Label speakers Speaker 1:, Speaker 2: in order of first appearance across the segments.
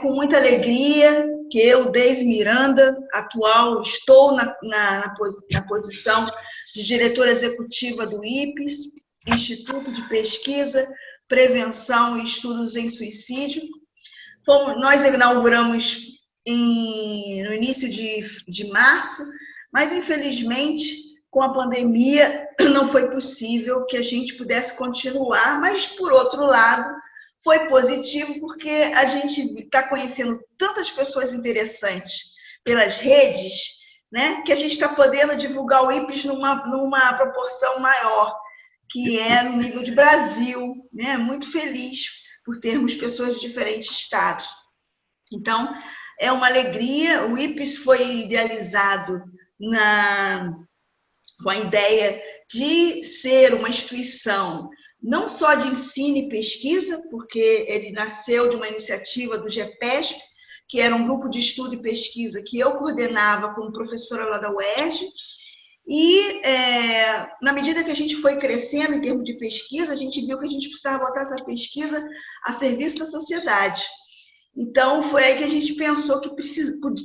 Speaker 1: com muita alegria que eu, Deise Miranda, estou na posição de diretora executiva do IPES, Instituto de Pesquisa, Prevenção e Estudos em Suicídio. Nós inauguramos no início de março, mas, infelizmente, com a pandemia, não foi possível que a gente pudesse continuar, mas, por outro lado, foi positivo porque a gente está conhecendo tantas pessoas interessantes pelas redes, né, que a gente está podendo divulgar o IPES numa proporção maior, que é no nível de Brasil, né? Muito feliz por termos pessoas de diferentes estados. Então, é uma alegria. O IPES foi idealizado com a ideia de ser uma instituição não só de ensino e pesquisa, porque ele nasceu de uma iniciativa do GEPESP, que era um grupo de estudo e pesquisa que eu coordenava como professora lá da UERJ, e na medida que a gente foi crescendo em termos de pesquisa, a gente viu que a gente precisava botar essa pesquisa a serviço da sociedade. Então, foi aí que a gente pensou que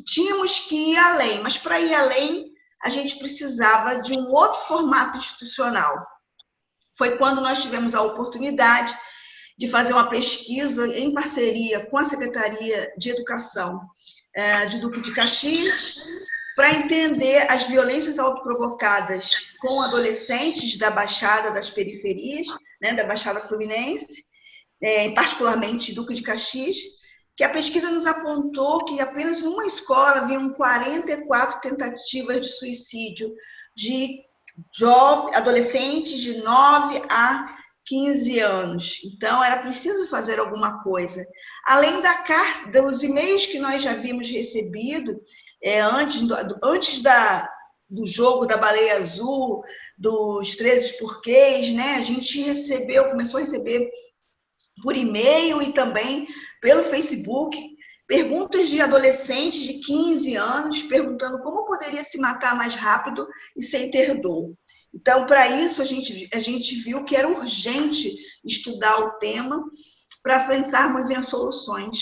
Speaker 1: tínhamos que ir além, mas para ir além, a gente precisava de um outro formato institucional. Foi quando nós tivemos a oportunidade de fazer uma pesquisa em parceria com a Secretaria de Educação de Duque de Caxias, para entender as violências autoprovocadas com adolescentes da Baixada das periferias, né, da Baixada Fluminense, particularmente Duque de Caxias, que a pesquisa nos apontou que apenas numa escola haviam 44 tentativas de suicídio de adolescentes de 9 a 15 anos. Então, era preciso fazer alguma coisa. Além dos e-mails que nós já havíamos recebido, antes do jogo da Baleia Azul, dos 13 porquês, né? A gente começou a receber por e-mail e também pelo Facebook perguntas de adolescentes de 15 anos perguntando como poderia se matar mais rápido e sem ter dor. Então, para isso, a gente viu que era urgente estudar o tema para pensarmos em soluções.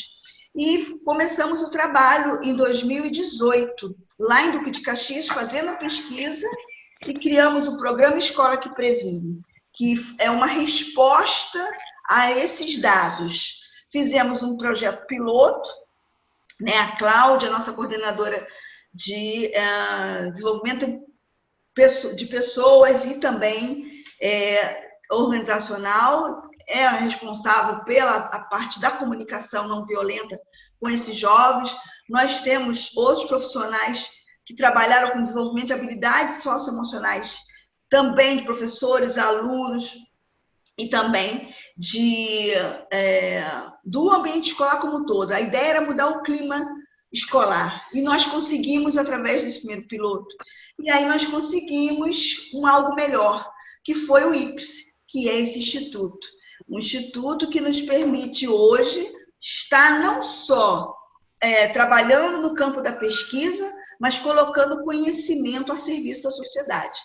Speaker 1: E começamos o trabalho em 2018, lá em Duque de Caxias, fazendo a pesquisa, e criamos o programa Escola que Previne, que é uma resposta a esses dados. Fizemos um projeto piloto, né? A Cláudia, nossa coordenadora de desenvolvimento de pessoas e também organizacional, é a responsável pela parte da comunicação não violenta com esses jovens. Nós temos outros profissionais que trabalharam com desenvolvimento de habilidades socioemocionais, também de professores, alunos, e também do ambiente escolar como um todo. A ideia era mudar o clima escolar, e nós conseguimos através desse primeiro piloto. E aí nós conseguimos algo melhor, que foi o IPES, que é esse instituto. Um instituto que nos permite hoje estar não só trabalhando no campo da pesquisa, mas colocando conhecimento a serviço da sociedade.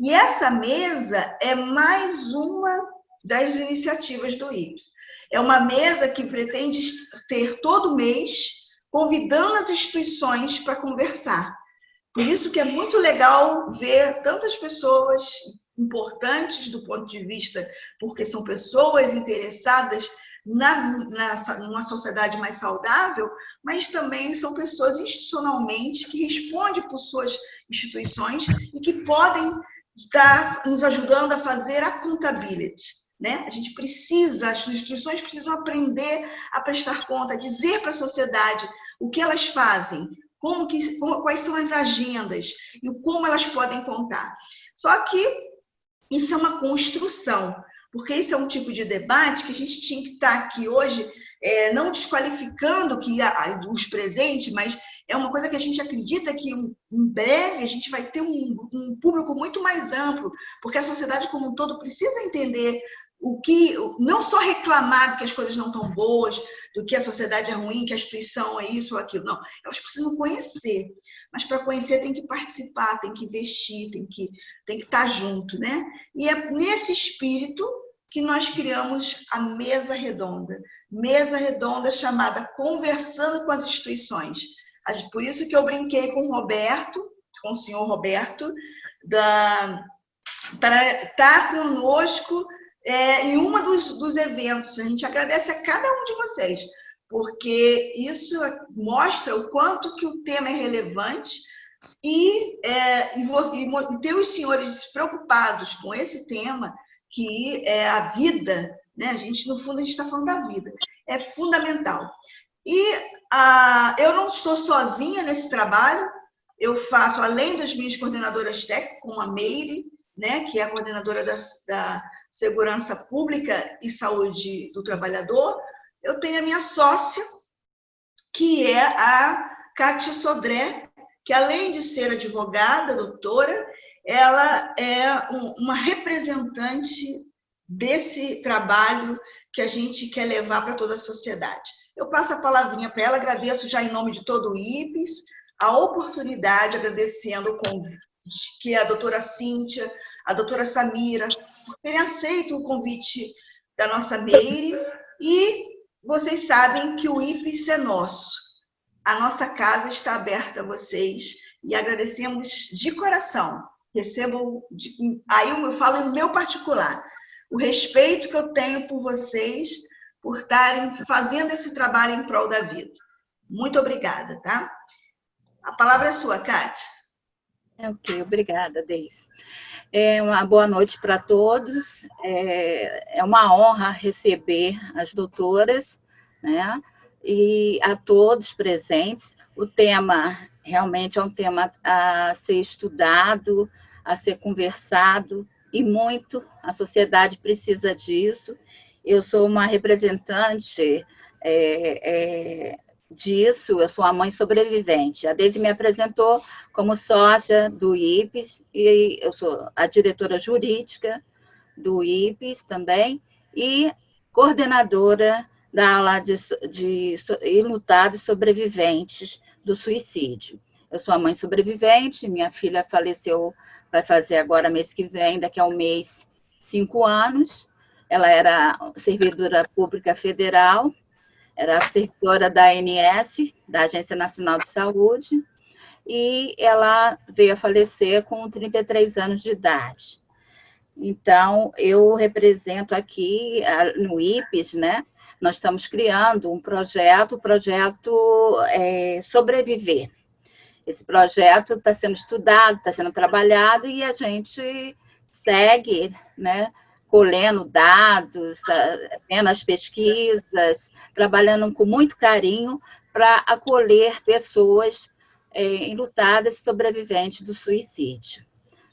Speaker 1: E essa mesa é mais uma das iniciativas do IPES. É uma mesa que pretende ter todo mês, convidando as instituições para conversar. Por isso que é muito legal ver tantas pessoas importantes do ponto de vista, porque são pessoas interessadas numa sociedade mais saudável, mas também são pessoas institucionalmente que respondem por suas instituições e que podem estar nos ajudando a fazer accountability. Né? As instituições precisam aprender a prestar conta, a dizer para a sociedade o que elas fazem, quais são as agendas e como elas podem contar. Só que isso é uma construção, porque esse é um tipo de debate que a gente tinha que estar aqui hoje, não desqualificando os presentes, mas é uma coisa que a gente acredita que em breve a gente vai ter um público muito mais amplo, porque a sociedade como um todo precisa entender não só reclamar que as coisas não estão boas, do que a sociedade é ruim, que a instituição é isso ou aquilo, não. Elas precisam conhecer, mas para conhecer tem que participar, tem que investir, tem que estar junto, né? E é nesse espírito que nós criamos a mesa redonda chamada Conversando com as Instituições. Por isso que eu brinquei com o Roberto, com o senhor Roberto, para estar conosco em um dos eventos. A gente agradece a cada um de vocês, porque isso mostra o quanto que o tema é relevante e ter os senhores preocupados com esse tema, que é a vida, né? A gente, no fundo, a gente está falando da vida, é fundamental. E eu não estou sozinha nesse trabalho, eu faço, além das minhas coordenadoras técnicas, como a Meire, né, que é a coordenadora da Segurança Pública e Saúde do Trabalhador, eu tenho a minha sócia, que é a Kátia Sodré, que além de ser advogada, doutora, ela é uma representante desse trabalho que a gente quer levar para toda a sociedade. Eu passo a palavrinha para ela, agradeço já em nome de todo o IPES, a oportunidade, agradecendo o convite, que é a doutora Cíntia, a doutora Samira, por terem aceito o convite da nossa Meire, e vocês sabem que o IPES é nosso. A nossa casa está aberta a vocês e agradecemos de coração. Recebam, aí eu falo em meu particular, o respeito que eu tenho por vocês, por estarem fazendo esse trabalho em prol da vida. Muito obrigada, tá? A palavra é sua, Kátia.
Speaker 2: Ok, obrigada, Deise. Uma boa noite para todos. É uma honra receber as doutoras, né? E a todos presentes. O tema realmente é um tema a ser estudado, a ser conversado, e muito a sociedade precisa disso. Eu sou uma representante disso, eu sou a mãe sobrevivente. A Deise me apresentou como sócia do IPES, e eu sou a diretora jurídica do IPES também, e coordenadora da ala de enlutados sobreviventes do suicídio. Eu sou a mãe sobrevivente, minha filha faleceu, vai fazer agora mês que vem, daqui a um mês, 5 anos. Ela era servidora pública federal, era servidora da ANS, da Agência Nacional de Saúde, e ela veio a falecer com 33 anos de idade. Então, eu represento aqui no IPES, né? Nós estamos criando um projeto, Sobreviver. Esse projeto está sendo estudado, está sendo trabalhado, e a gente segue, né, colhendo dados, vendo as pesquisas, trabalhando com muito carinho para acolher pessoas enlutadas e sobreviventes do suicídio,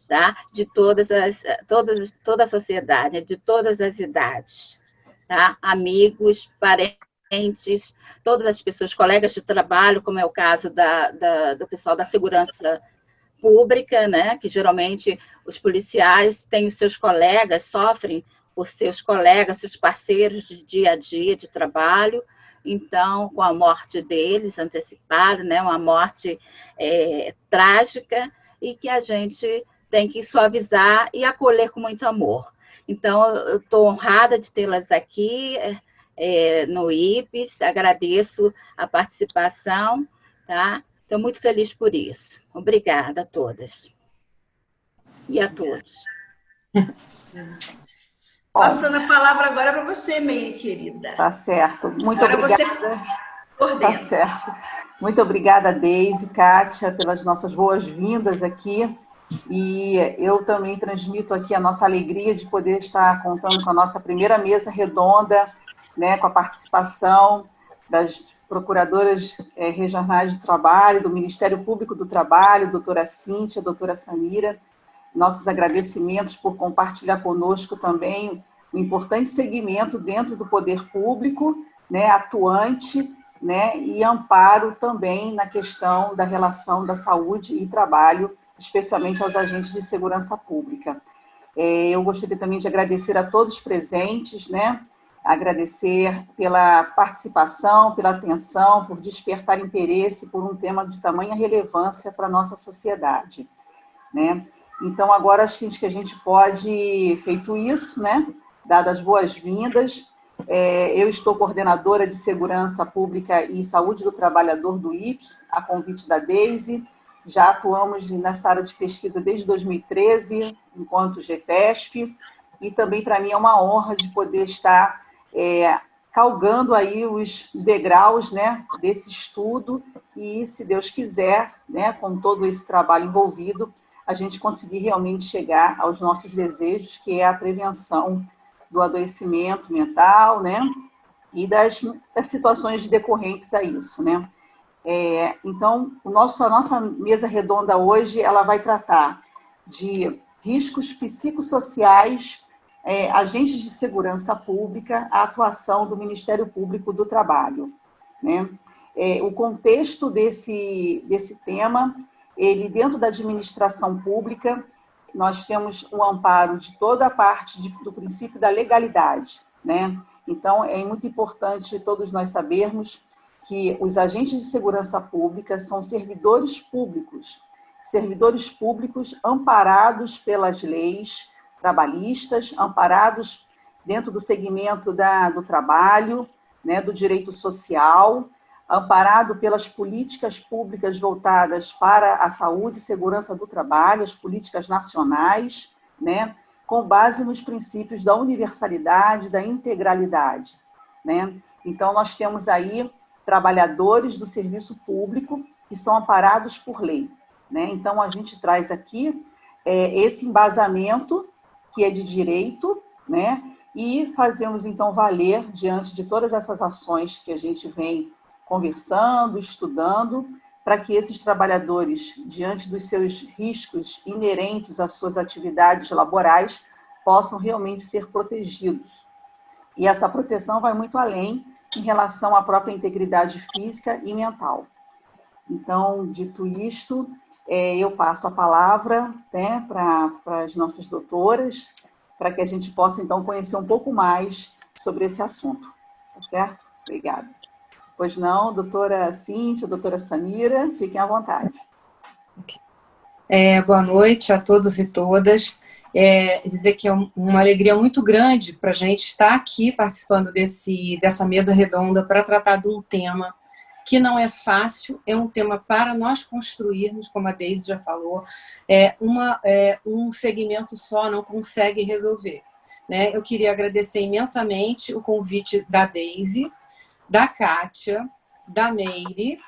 Speaker 2: tá? De toda a sociedade, de todas as idades, tá? Amigos, parentes, todas as pessoas, colegas de trabalho, como é o caso do pessoal da segurança pública, né? Que geralmente os policiais têm os seus colegas, sofrem por seus colegas, seus parceiros de dia a dia de trabalho. Então, com a morte deles antecipada, né? Uma morte trágica, e que a gente tem que suavizar e acolher com muito amor. Então, eu estou honrada de tê-las aqui no IPES, agradeço a participação, tá? Estou muito feliz por isso. Obrigada a todas. E a todos.
Speaker 1: Passando a palavra agora para você, Meire, querida.
Speaker 3: Tá certo. Muito obrigada. Tá certo. Muito obrigada, Deise, Kátia, pelas nossas boas-vindas aqui. E eu também transmito aqui a nossa alegria de poder estar contando com a nossa primeira mesa redonda, né, com a participação das procuradoras regionais de trabalho, do Ministério Público do Trabalho, doutora Cíntia, doutora Samira. Nossos agradecimentos por compartilhar conosco também um importante segmento dentro do poder público, né, atuante, né, e amparo também na questão da relação da saúde e trabalho, especialmente aos agentes de segurança pública. Eu gostaria também de agradecer a todos presentes, né, agradecer pela participação, pela atenção, por despertar interesse por um tema de tamanha relevância para a nossa sociedade, né? Então, agora acho que a gente pode, feito isso, né, dar as boas-vindas. Eu estou coordenadora de Segurança Pública e Saúde do Trabalhador do IPS, a convite da Deise. Já atuamos nessa área de pesquisa desde 2013, enquanto GPESP, e também para mim é uma honra de poder estar calgando aí os degraus, né, desse estudo e, se Deus quiser, né, com todo esse trabalho envolvido, a gente conseguir realmente chegar aos nossos desejos, que é a prevenção do adoecimento mental, né, e das situações decorrentes a isso, né. Então, a nossa mesa redonda hoje, ela vai tratar de riscos psicossociais, agentes de segurança pública, a atuação do Ministério Público do Trabalho, né? O contexto desse tema, ele dentro da administração pública, nós temos o amparo de toda a parte do princípio da legalidade, né? Então, é muito importante todos nós sabermos que os agentes de segurança pública são servidores públicos amparados pelas leis trabalhistas, amparados dentro do segmento do trabalho, né, do direito social, amparado pelas políticas públicas voltadas para a saúde e segurança do trabalho, as políticas nacionais, né, com base nos princípios da universalidade, da integralidade, né? Então, nós temos aí trabalhadores do serviço público que são amparados por lei, né? Então, a gente traz aqui esse embasamento que é de direito, né? E fazemos, então, valer, diante de todas essas ações que a gente vem conversando, estudando, para que esses trabalhadores, diante dos seus riscos inerentes às suas atividades laborais, possam realmente ser protegidos. E essa proteção vai muito além em relação à própria integridade física e mental. Então, dito isto, eu passo a palavra, né, para as nossas doutoras, para que a gente possa, então, conhecer um pouco mais sobre esse assunto. Tá certo? Obrigada. Pois não, doutora Cíntia, doutora Samira, fiquem à vontade.
Speaker 4: Boa noite a todos e todas. Dizer que é uma alegria muito grande para a gente estar aqui participando dessa mesa redonda para tratar de um tema que não é fácil, é um tema para nós construirmos, como a Deise já falou, um segmento só não consegue resolver, né? Eu queria agradecer imensamente o convite da Deise, da Kátia, da Meire,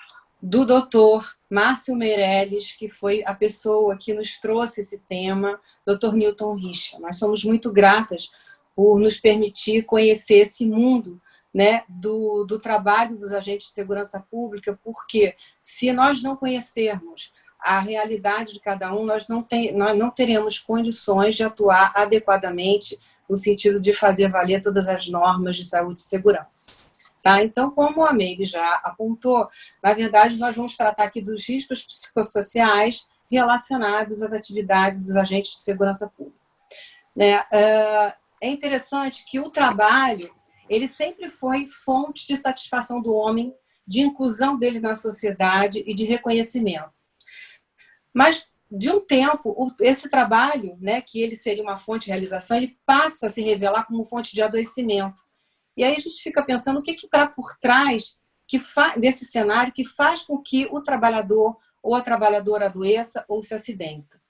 Speaker 4: do doutor Márcio Meirelles, que foi a pessoa que nos trouxe esse tema, doutor Newton Richa. Nós somos muito gratas por nos permitir conhecer esse mundo, né, do trabalho dos agentes de segurança pública, porque se nós não conhecermos a realidade de cada um, nós não teremos condições de atuar adequadamente no sentido de fazer valer todas as normas de saúde e segurança. Tá? Então, como a Meire já apontou, na verdade, nós vamos tratar aqui dos riscos psicossociais relacionados às atividades dos agentes de segurança pública. Né? É interessante que o trabalho ele sempre foi fonte de satisfação do homem, de inclusão dele na sociedade e de reconhecimento. Mas, de um tempo, esse trabalho, né, que ele seria uma fonte de realização, ele passa a se revelar como fonte de adoecimento. E aí a gente fica pensando o que está por trás desse cenário que faz com que o trabalhador ou a trabalhadora adoeça ou se acidenta.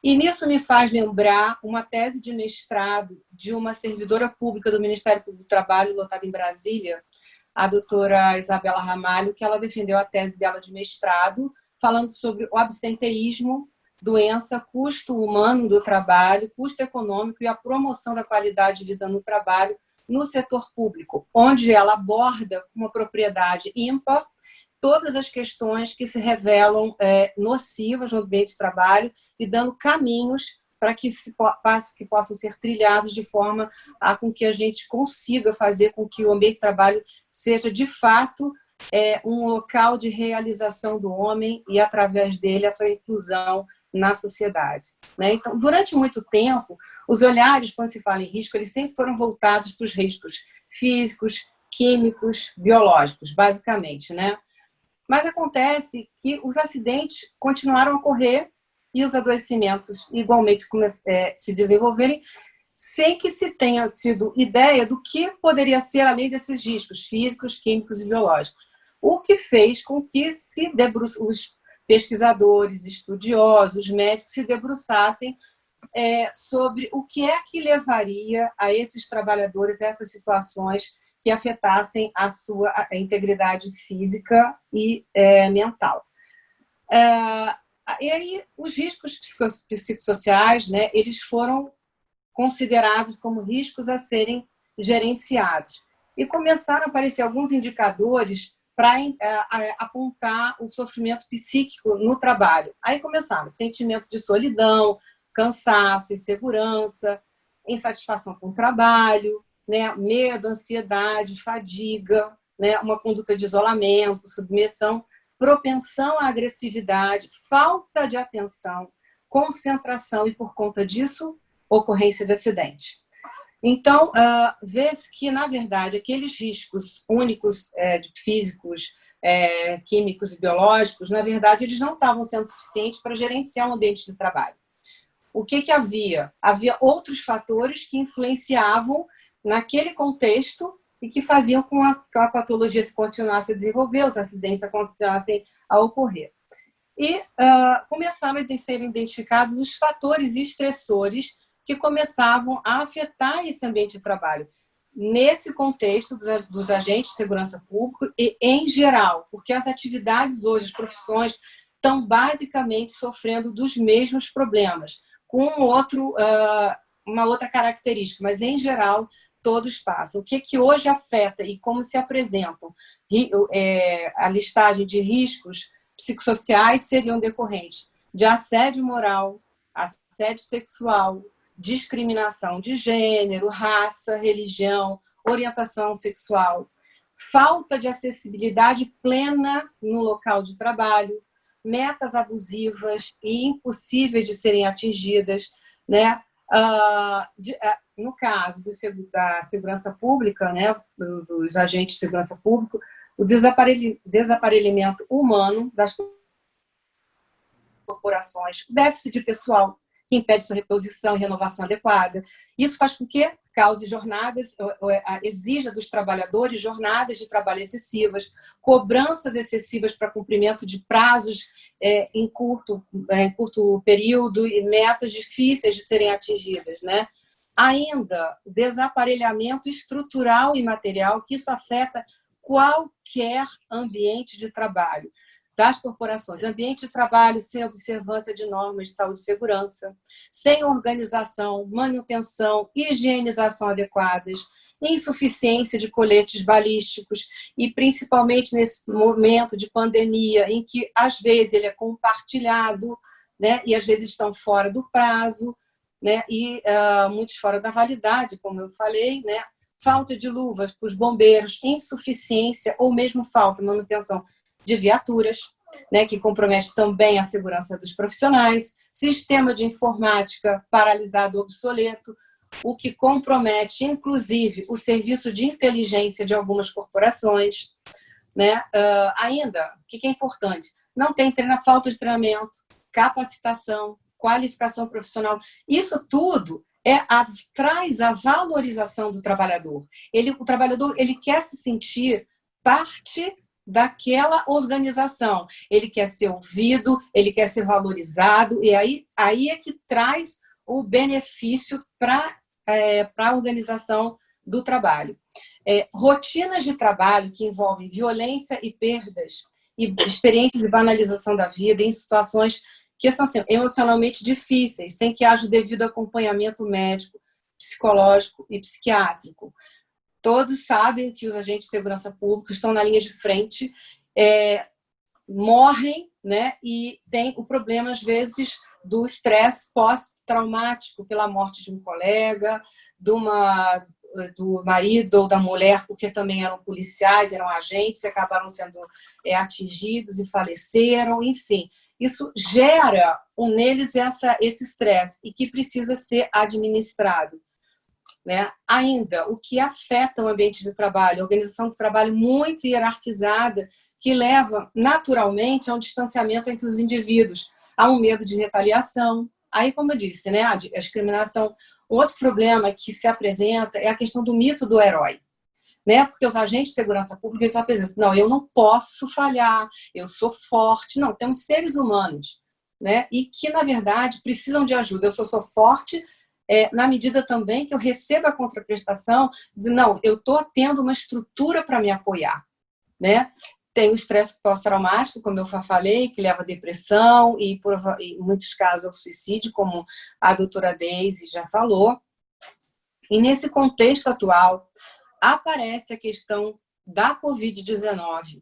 Speaker 4: E nisso me faz lembrar uma tese de mestrado de uma servidora pública do Ministério Público do Trabalho, lotada em Brasília, a doutora Isabela Ramalho, que ela defendeu a tese dela de mestrado, falando sobre o absenteísmo, doença, custo humano do trabalho, custo econômico e a promoção da qualidade de vida no trabalho no setor público, onde ela aborda com uma propriedade ímpar todas as questões que se revelam nocivas no ambiente de trabalho e dando caminhos para que possam ser trilhados de forma com que a gente consiga fazer com que o ambiente de trabalho seja, de fato, um local de realização do homem e, através dele, essa inclusão na sociedade. Né? Então, durante muito tempo, os olhares, quando se fala em risco, eles sempre foram voltados para os riscos físicos, químicos, biológicos, basicamente, né? Mas acontece que os acidentes continuaram a ocorrer e os adoecimentos igualmente se desenvolverem sem que se tenha tido ideia do que poderia ser além desses riscos físicos, químicos e biológicos. O que fez com que os pesquisadores, estudiosos, médicos se debruçassem sobre o que é que levaria a esses trabalhadores a essas situações que afetassem a sua integridade física e mental. E aí, os riscos psicossociais, né, eles foram considerados como riscos a serem gerenciados. E começaram a aparecer alguns indicadores para apontar o sofrimento psíquico no trabalho. Aí começaram sentimento de solidão, cansaço, insegurança, insatisfação com o trabalho, né, medo, ansiedade, fadiga, né, uma conduta de isolamento, submissão, propensão à agressividade, falta de atenção, concentração e, por conta disso, ocorrência de acidente. Então, vê-se que, na verdade, aqueles riscos únicos físicos, químicos e biológicos, na verdade, eles não estavam sendo suficientes para gerenciar o ambiente de trabalho. O que havia? Havia outros fatores que influenciavam naquele contexto e que faziam com que a patologia se continuasse a desenvolver, os acidentes continuassem a ocorrer. E começaram a ser identificados os fatores estressores que começavam a afetar esse ambiente de trabalho, nesse contexto dos agentes de segurança pública e em geral, porque as atividades hoje, as profissões, estão basicamente sofrendo dos mesmos problemas, com uma outra característica, mas em geral todos passam. O que hoje afeta e como se apresentam a listagem de riscos psicossociais seriam decorrentes de assédio moral, assédio sexual, discriminação de gênero, raça, religião, orientação sexual, falta de acessibilidade plena no local de trabalho, metas abusivas e impossíveis de serem atingidas, né? No caso da segurança pública, né, dos agentes de segurança pública, o desaparelhamento humano das corporações, o déficit de pessoal que impede sua reposição e renovação adequada. Isso faz com que cause jornadas, exija dos trabalhadores jornadas de trabalho excessivas, cobranças excessivas para cumprimento de prazos em curto período e metas difíceis de serem atingidas, né? Ainda, desaparelhamento estrutural e material, que isso afeta qualquer ambiente de trabalho das corporações. Ambiente de trabalho sem observância de normas de saúde e segurança, sem organização, manutenção, higienização adequadas, insuficiência de coletes balísticos e principalmente nesse momento de pandemia em que às vezes ele é compartilhado, né, e às vezes estão fora do prazo, né, e muitos fora da validade, como eu falei, né, falta de luvas para os bombeiros, insuficiência ou mesmo falta de manutenção de viaturas, né, que compromete também a segurança dos profissionais, sistema de informática paralisado ou obsoleto, o que compromete, inclusive, o serviço de inteligência de algumas corporações, né? Ainda, o que é importante? Não tem falta de treinamento, capacitação, qualificação profissional. Isso tudo traz a valorização do trabalhador. O trabalhador ele quer se sentir parte daquela organização. Ele quer ser ouvido, ele quer ser valorizado, e aí é que traz o benefício para a organização do trabalho. Rotinas de trabalho que envolvem violência e perdas, e experiências de banalização da vida em situações que são assim, emocionalmente difíceis, sem que haja o devido acompanhamento médico, psicológico e psiquiátrico. Todos sabem que os agentes de segurança pública estão na linha de frente, morrem, né, e tem o problema, às vezes, do estresse pós-traumático pela morte de um colega, do marido ou da mulher, porque também eram policiais, eram agentes, e acabaram sendo atingidos e faleceram, enfim. Isso gera neles esse estresse e que precisa ser administrado. Né? Ainda, o que afeta o ambiente de trabalho, a organização do trabalho muito hierarquizada, que leva naturalmente a um distanciamento entre os indivíduos, a um medo de retaliação. Aí, como eu disse, né, a discriminação Outro problema que se apresenta é a questão do mito do herói, né? Porque os agentes de segurança pública eles apresentam, não, eu não posso falhar, eu sou forte. Não, temos seres humanos, né? E que, na verdade, precisam de ajuda. Eu sou forte na medida também que eu recebo a contraprestação de, não, eu estou tendo uma estrutura para me apoiar, né? Tem o estresse pós-traumático, como eu já falei, que leva à depressão e, em muitos casos, ao suicídio, como a doutora Deise já falou. E nesse contexto atual, aparece a questão da Covid-19,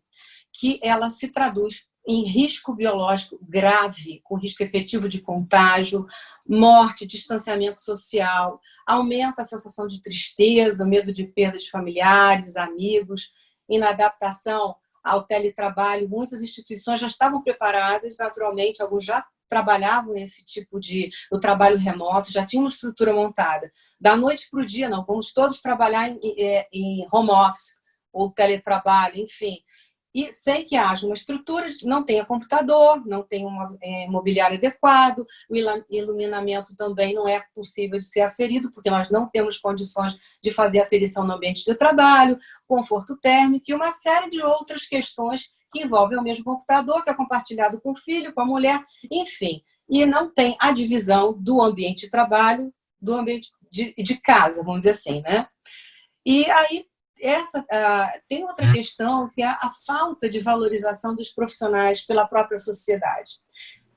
Speaker 4: que ela se traduz em risco biológico grave, com risco efetivo de contágio, morte, distanciamento social, aumenta a sensação de tristeza, medo de perda de familiares, amigos, inadaptação ao teletrabalho. Muitas instituições já estavam preparadas, naturalmente, alguns já trabalhavam nesse tipo do trabalho remoto, já tinham uma estrutura montada. Da noite para o dia, não, vamos todos trabalhar em home office ou teletrabalho, enfim. E sem que haja uma estrutura, não tenha computador, não tenha um mobiliário adequado, o iluminamento também não é possível de ser aferido, porque nós não temos condições de fazer aferição no ambiente de trabalho, conforto térmico e uma série de outras questões que envolvem o mesmo computador, que é compartilhado com o filho, com a mulher, enfim. E não tem a divisão do ambiente de trabalho, do ambiente de casa, vamos dizer assim, né? E aí, tem outra questão, que é a falta de valorização dos profissionais pela própria sociedade.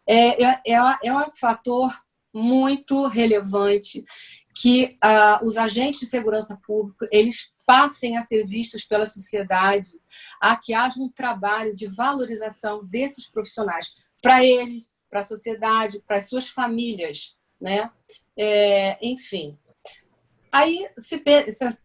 Speaker 4: É um fator muito relevante que os agentes de segurança pública eles passem a ser vistos pela sociedade, a que haja um trabalho de valorização desses profissionais para eles, para a sociedade, para as suas famílias, né? Enfim. Aí,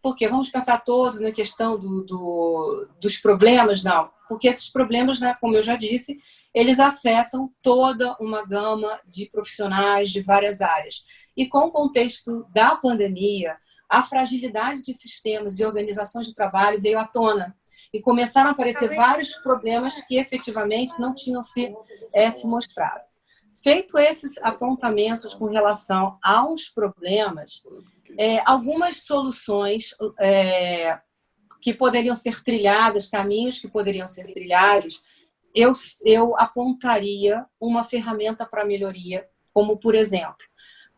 Speaker 4: porque vamos pensar todos na questão dos problemas, não. Porque esses problemas, né, como eu já disse, eles afetam toda uma gama de profissionais de várias áreas. E com o contexto da pandemia, a fragilidade de sistemas e organizações de trabalho veio à tona. E começaram a aparecer vários problemas que efetivamente não tinham se mostrado. Feito esses apontamentos com relação aos problemas, algumas soluções que poderiam ser trilhadas, caminhos que poderiam ser trilhados, eu apontaria uma ferramenta para melhoria, como, por exemplo,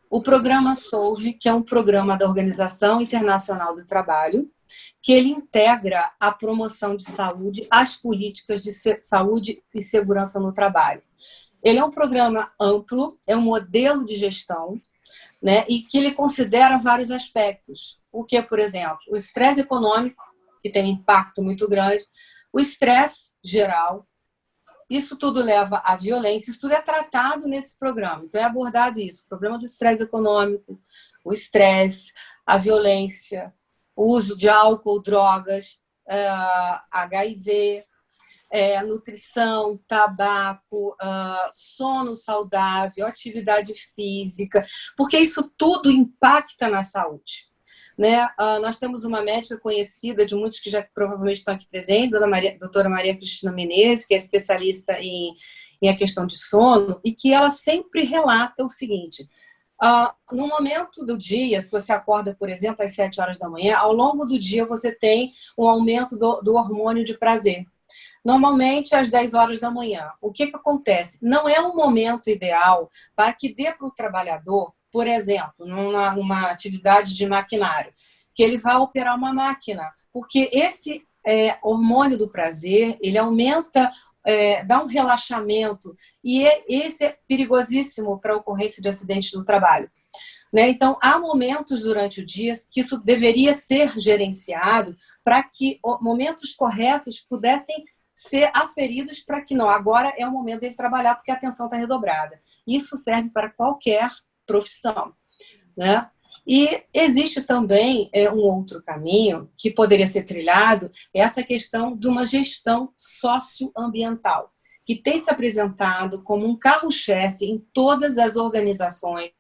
Speaker 4: o programa SOLVE, que é um programa da Organização Internacional do Trabalho, que ele integra a promoção de saúde às políticas de saúde e segurança no trabalho. Ele é um programa amplo, é um modelo de gestão, né, e que ele considera vários aspectos. O que, por exemplo, o estresse econômico, que tem impacto muito grande, o estresse geral, isso tudo leva à violência, isso tudo é tratado nesse programa. Então, é abordado isso, o problema do estresse econômico, o estresse, a violência, o uso de álcool, drogas, HIV, nutrição, tabaco, sono saudável, atividade física, porque isso tudo impacta na saúde. Né? Nós temos uma médica conhecida, de muitos que já provavelmente estão aqui presentes, doutora Maria Cristina Menezes, que é especialista em a questão de sono, e que ela sempre relata o seguinte: no momento do dia, se você acorda, por exemplo, às 7 horas da manhã, ao longo do dia você tem um aumento do hormônio de prazer. Normalmente, às 10 horas da manhã. O que acontece? Não é um momento ideal para que dê para o trabalhador, por exemplo, numa atividade de maquinário, que ele vai operar uma máquina, porque esse hormônio do prazer, ele aumenta, dá um relaxamento, e esse é perigosíssimo para a ocorrência de acidentes no trabalho. Né? Então, há momentos durante o dia que isso deveria ser gerenciado para que momentos corretos pudessem ser aferidos para que não, agora é o momento dele trabalhar porque a atenção está redobrada. Isso serve para qualquer profissão, né? E existe também um outro caminho que poderia ser trilhado, essa questão de uma gestão socioambiental, que tem se apresentado como um carro-chefe em todas as organizações,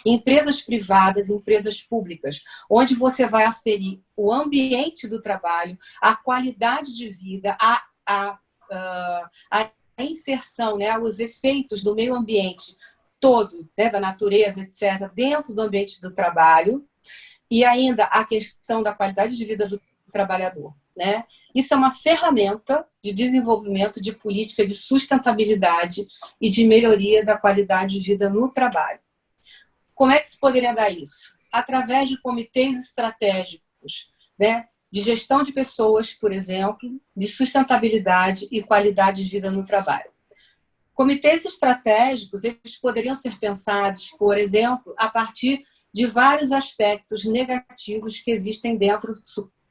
Speaker 4: empresas privadas, empresas públicas, onde você vai aferir o ambiente do trabalho, a qualidade de vida, a inserção, né, os efeitos do meio ambiente, todo, né, da natureza, etc., dentro do ambiente do trabalho, e ainda a questão da qualidade de vida do trabalhador, né? Isso é uma ferramenta de desenvolvimento de política de sustentabilidade e de melhoria da qualidade de vida no trabalho. Como é que se poderia dar isso? Através de comitês estratégicos, né, de gestão de pessoas, por exemplo, de sustentabilidade e qualidade de vida no trabalho. Comitês estratégicos, eles poderiam ser pensados, por exemplo, a partir de vários aspectos negativos que existem dentro,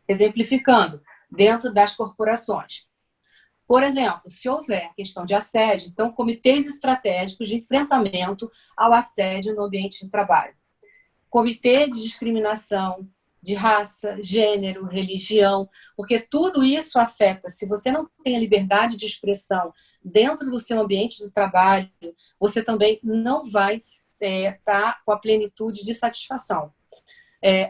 Speaker 4: exemplificando, dentro das corporações. Por exemplo, se houver questão de assédio, então, comitês estratégicos de enfrentamento ao assédio no ambiente de trabalho. Comitê de discriminação de raça, gênero, religião, porque tudo isso afeta. Se você não tem a liberdade de expressão dentro do seu ambiente de trabalho, você também não vai estar com a plenitude de satisfação.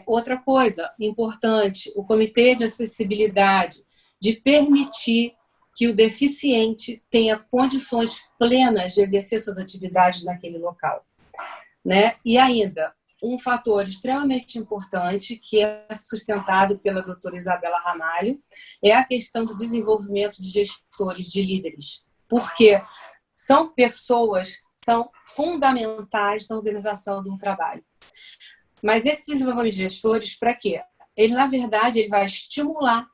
Speaker 4: Outra coisa importante, o comitê de acessibilidade, de permitir que o deficiente tenha condições plenas de exercer suas atividades naquele local, né? E ainda, um fator extremamente importante, que é sustentado pela doutora Isabela Ramalho, é a questão do desenvolvimento de gestores, de líderes, porque são pessoas, são fundamentais na organização de um trabalho. Mas esse desenvolvimento de gestores, para quê? Ele, na verdade, ele vai estimular,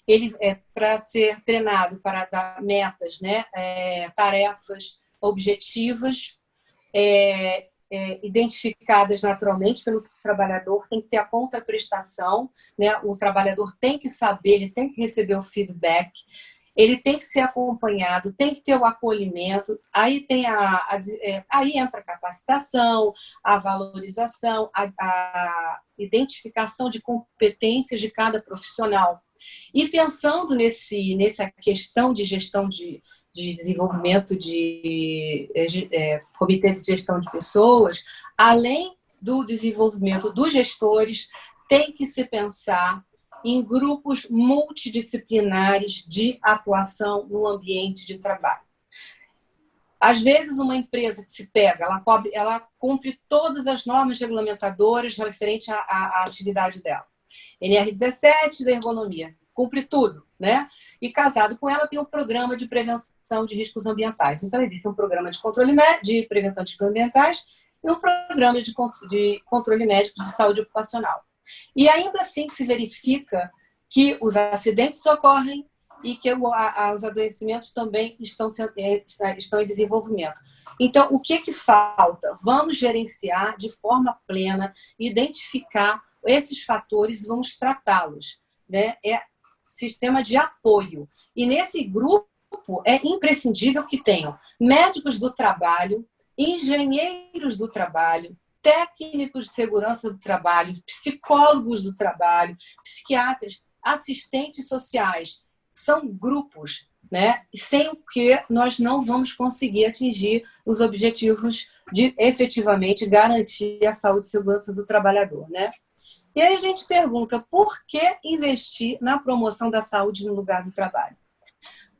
Speaker 4: ele para ser treinado para dar metas, né? Tarefas objetivas, identificadas naturalmente pelo trabalhador, tem que ter a contraprestação, né? O trabalhador tem que saber, ele tem que receber o feedback, ele tem que ser acompanhado, tem que ter o acolhimento, aí tem aí entra a capacitação, a valorização, a identificação de competências de cada profissional. E pensando nessa questão de gestão de desenvolvimento de comitê de gestão de pessoas, além do desenvolvimento dos gestores, tem que se pensar em grupos multidisciplinares de atuação no ambiente de trabalho. Às vezes, uma empresa que se pega, ela cumpre todas as normas regulamentadoras referentes à atividade dela. NR17 da ergonomia, cumpre tudo, né? E casado com ela tem um programa de prevenção de riscos ambientais. Então, existe um programa de controle de prevenção de riscos ambientais e um programa de controle médico de saúde ocupacional. E ainda assim se verifica que os acidentes ocorrem e que os adoecimentos também estão em desenvolvimento. Então, o que falta? Vamos gerenciar de forma plena, identificar esses fatores e vamos tratá-los, né? Sistema de apoio. E nesse grupo é imprescindível que tenham médicos do trabalho, engenheiros do trabalho, técnicos de segurança do trabalho, psicólogos do trabalho, psiquiatras, assistentes sociais. São grupos, né? Sem o que nós não vamos conseguir atingir os objetivos de efetivamente garantir a saúde e segurança do trabalhador, né? E aí a gente pergunta, por que investir na promoção da saúde no lugar do trabalho?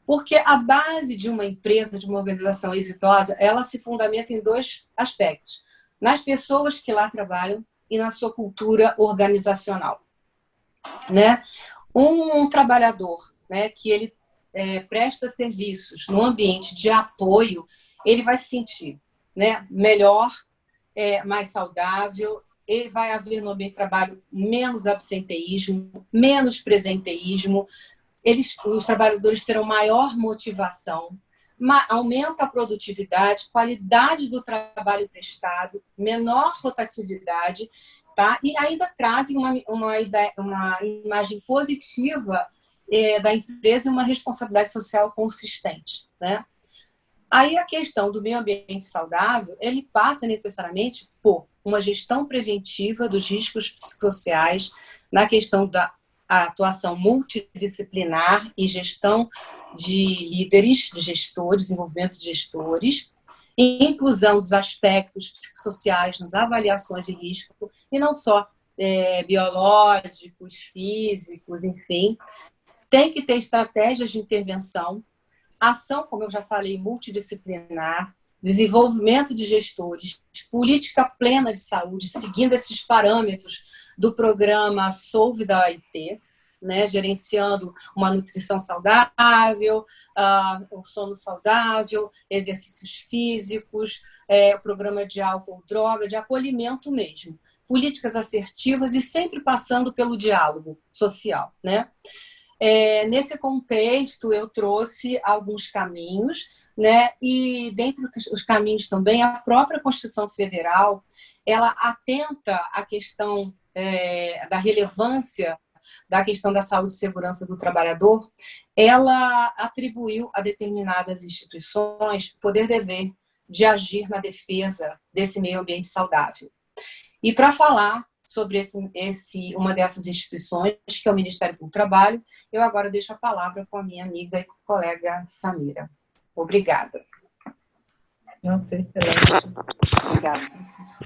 Speaker 4: Porque a base de uma empresa, de uma organização exitosa, ela se fundamenta em dois aspectos: nas pessoas que lá trabalham e na sua cultura organizacional, né? Um trabalhador, né, que ele presta serviços no ambiente de apoio, ele vai se sentir, né, melhor, mais saudável, ele vai haver no ambiente de trabalho menos absenteísmo, menos presenteísmo, os trabalhadores terão maior motivação, aumenta a produtividade, qualidade do trabalho prestado, menor rotatividade, tá? E ainda trazem uma imagem positiva da empresa e uma responsabilidade social consistente, né? Aí a questão do meio ambiente saudável, ele passa necessariamente por uma gestão preventiva dos riscos psicossociais, na questão da atuação multidisciplinar e gestão de líderes, de gestores, desenvolvimento de gestores, e inclusão dos aspectos psicossociais nas avaliações de risco, e não só biológicos, físicos, enfim. Tem que ter estratégias de intervenção, ação, como eu já falei, multidisciplinar, desenvolvimento de gestores, política plena de saúde, seguindo esses parâmetros do programa Solve da OIT, né, gerenciando uma nutrição saudável, o sono saudável, exercícios físicos, o programa de álcool, droga, de acolhimento mesmo. Políticas assertivas e sempre passando pelo diálogo social, né? Nesse contexto, eu trouxe alguns caminhos, né? E dentre os caminhos também, a própria Constituição Federal, ela atenta à questão da relevância da questão da saúde e segurança do trabalhador, ela atribuiu a determinadas instituições o poder-dever de agir na defesa desse meio ambiente saudável. E para falar sobre uma dessas instituições, que é o Ministério do Trabalho, eu agora deixo a palavra com a minha amiga e colega Samira. Obrigada.
Speaker 5: Nossa, excelente.
Speaker 3: Obrigada, Francisco.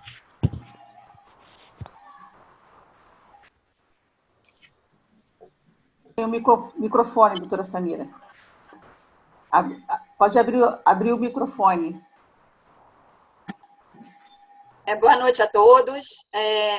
Speaker 3: Tem o microfone, doutora Samira. Pode abrir o microfone.
Speaker 2: Boa noite a todos.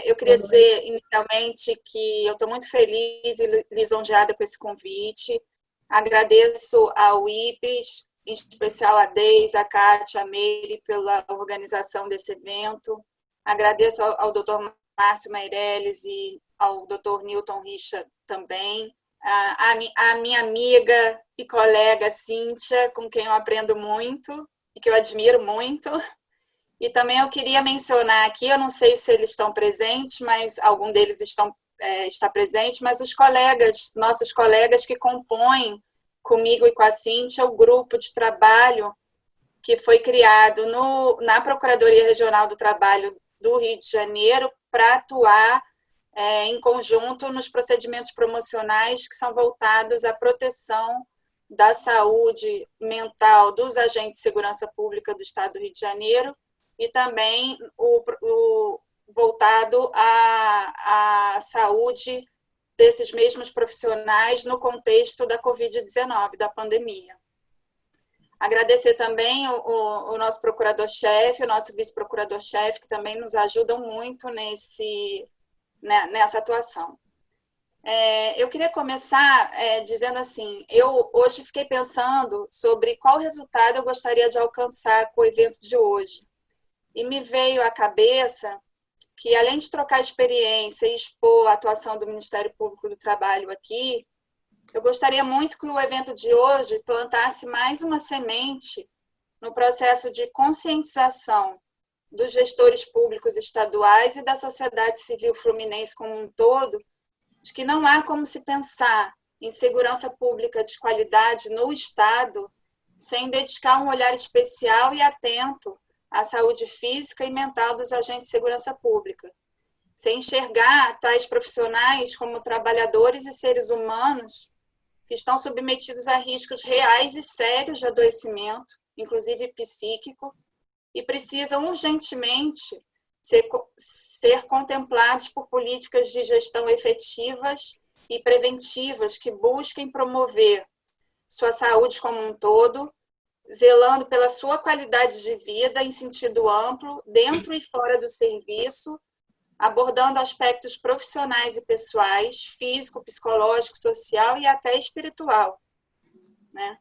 Speaker 2: Eu queria dizer, inicialmente, que eu estou muito feliz e lisonjeada com esse convite. Agradeço ao IPES, em especial a Deise, a Kátia, a Meire, pela organização desse evento. Agradeço ao Dr. Márcio Meirelles e ao Dr. Newton Richa também. A minha amiga e colega Cíntia, com quem eu aprendo muito e que eu admiro muito. E também eu queria mencionar aqui, eu não sei se eles estão presentes, mas algum deles está presente, mas os colegas, nossos colegas que compõem comigo e com a Cíntia o grupo de trabalho que foi criado na Procuradoria Regional do Trabalho do Rio de Janeiro para atuar em conjunto nos procedimentos promocionais que são voltados à proteção da saúde mental dos agentes de segurança pública do Estado do Rio de Janeiro e também o voltado à saúde desses mesmos profissionais no contexto da Covid-19, da pandemia. Agradecer também o nosso procurador-chefe, o nosso vice-procurador-chefe, que também nos ajudam muito nessa atuação. Eu queria começar dizendo assim, eu hoje fiquei pensando sobre qual resultado eu gostaria de alcançar com o evento de hoje. E me veio à cabeça que, além de trocar experiência e expor a atuação do Ministério Público do Trabalho aqui, eu gostaria muito que o evento de hoje plantasse mais uma semente no processo de conscientização dos gestores públicos estaduais e da sociedade civil fluminense como um todo, de que não há como se pensar em segurança pública de qualidade no Estado sem dedicar um olhar especial e atento à saúde física e mental dos agentes de segurança pública, sem enxergar tais profissionais como trabalhadores e seres humanos que estão submetidos a riscos reais e sérios de adoecimento, inclusive psíquico, e precisam urgentemente ser contemplados por políticas de gestão efetivas e preventivas que busquem promover sua saúde como um todo, zelando pela sua qualidade de vida em sentido amplo, dentro e fora do serviço, abordando aspectos profissionais e pessoais, físico, psicológico, social e até espiritual, né?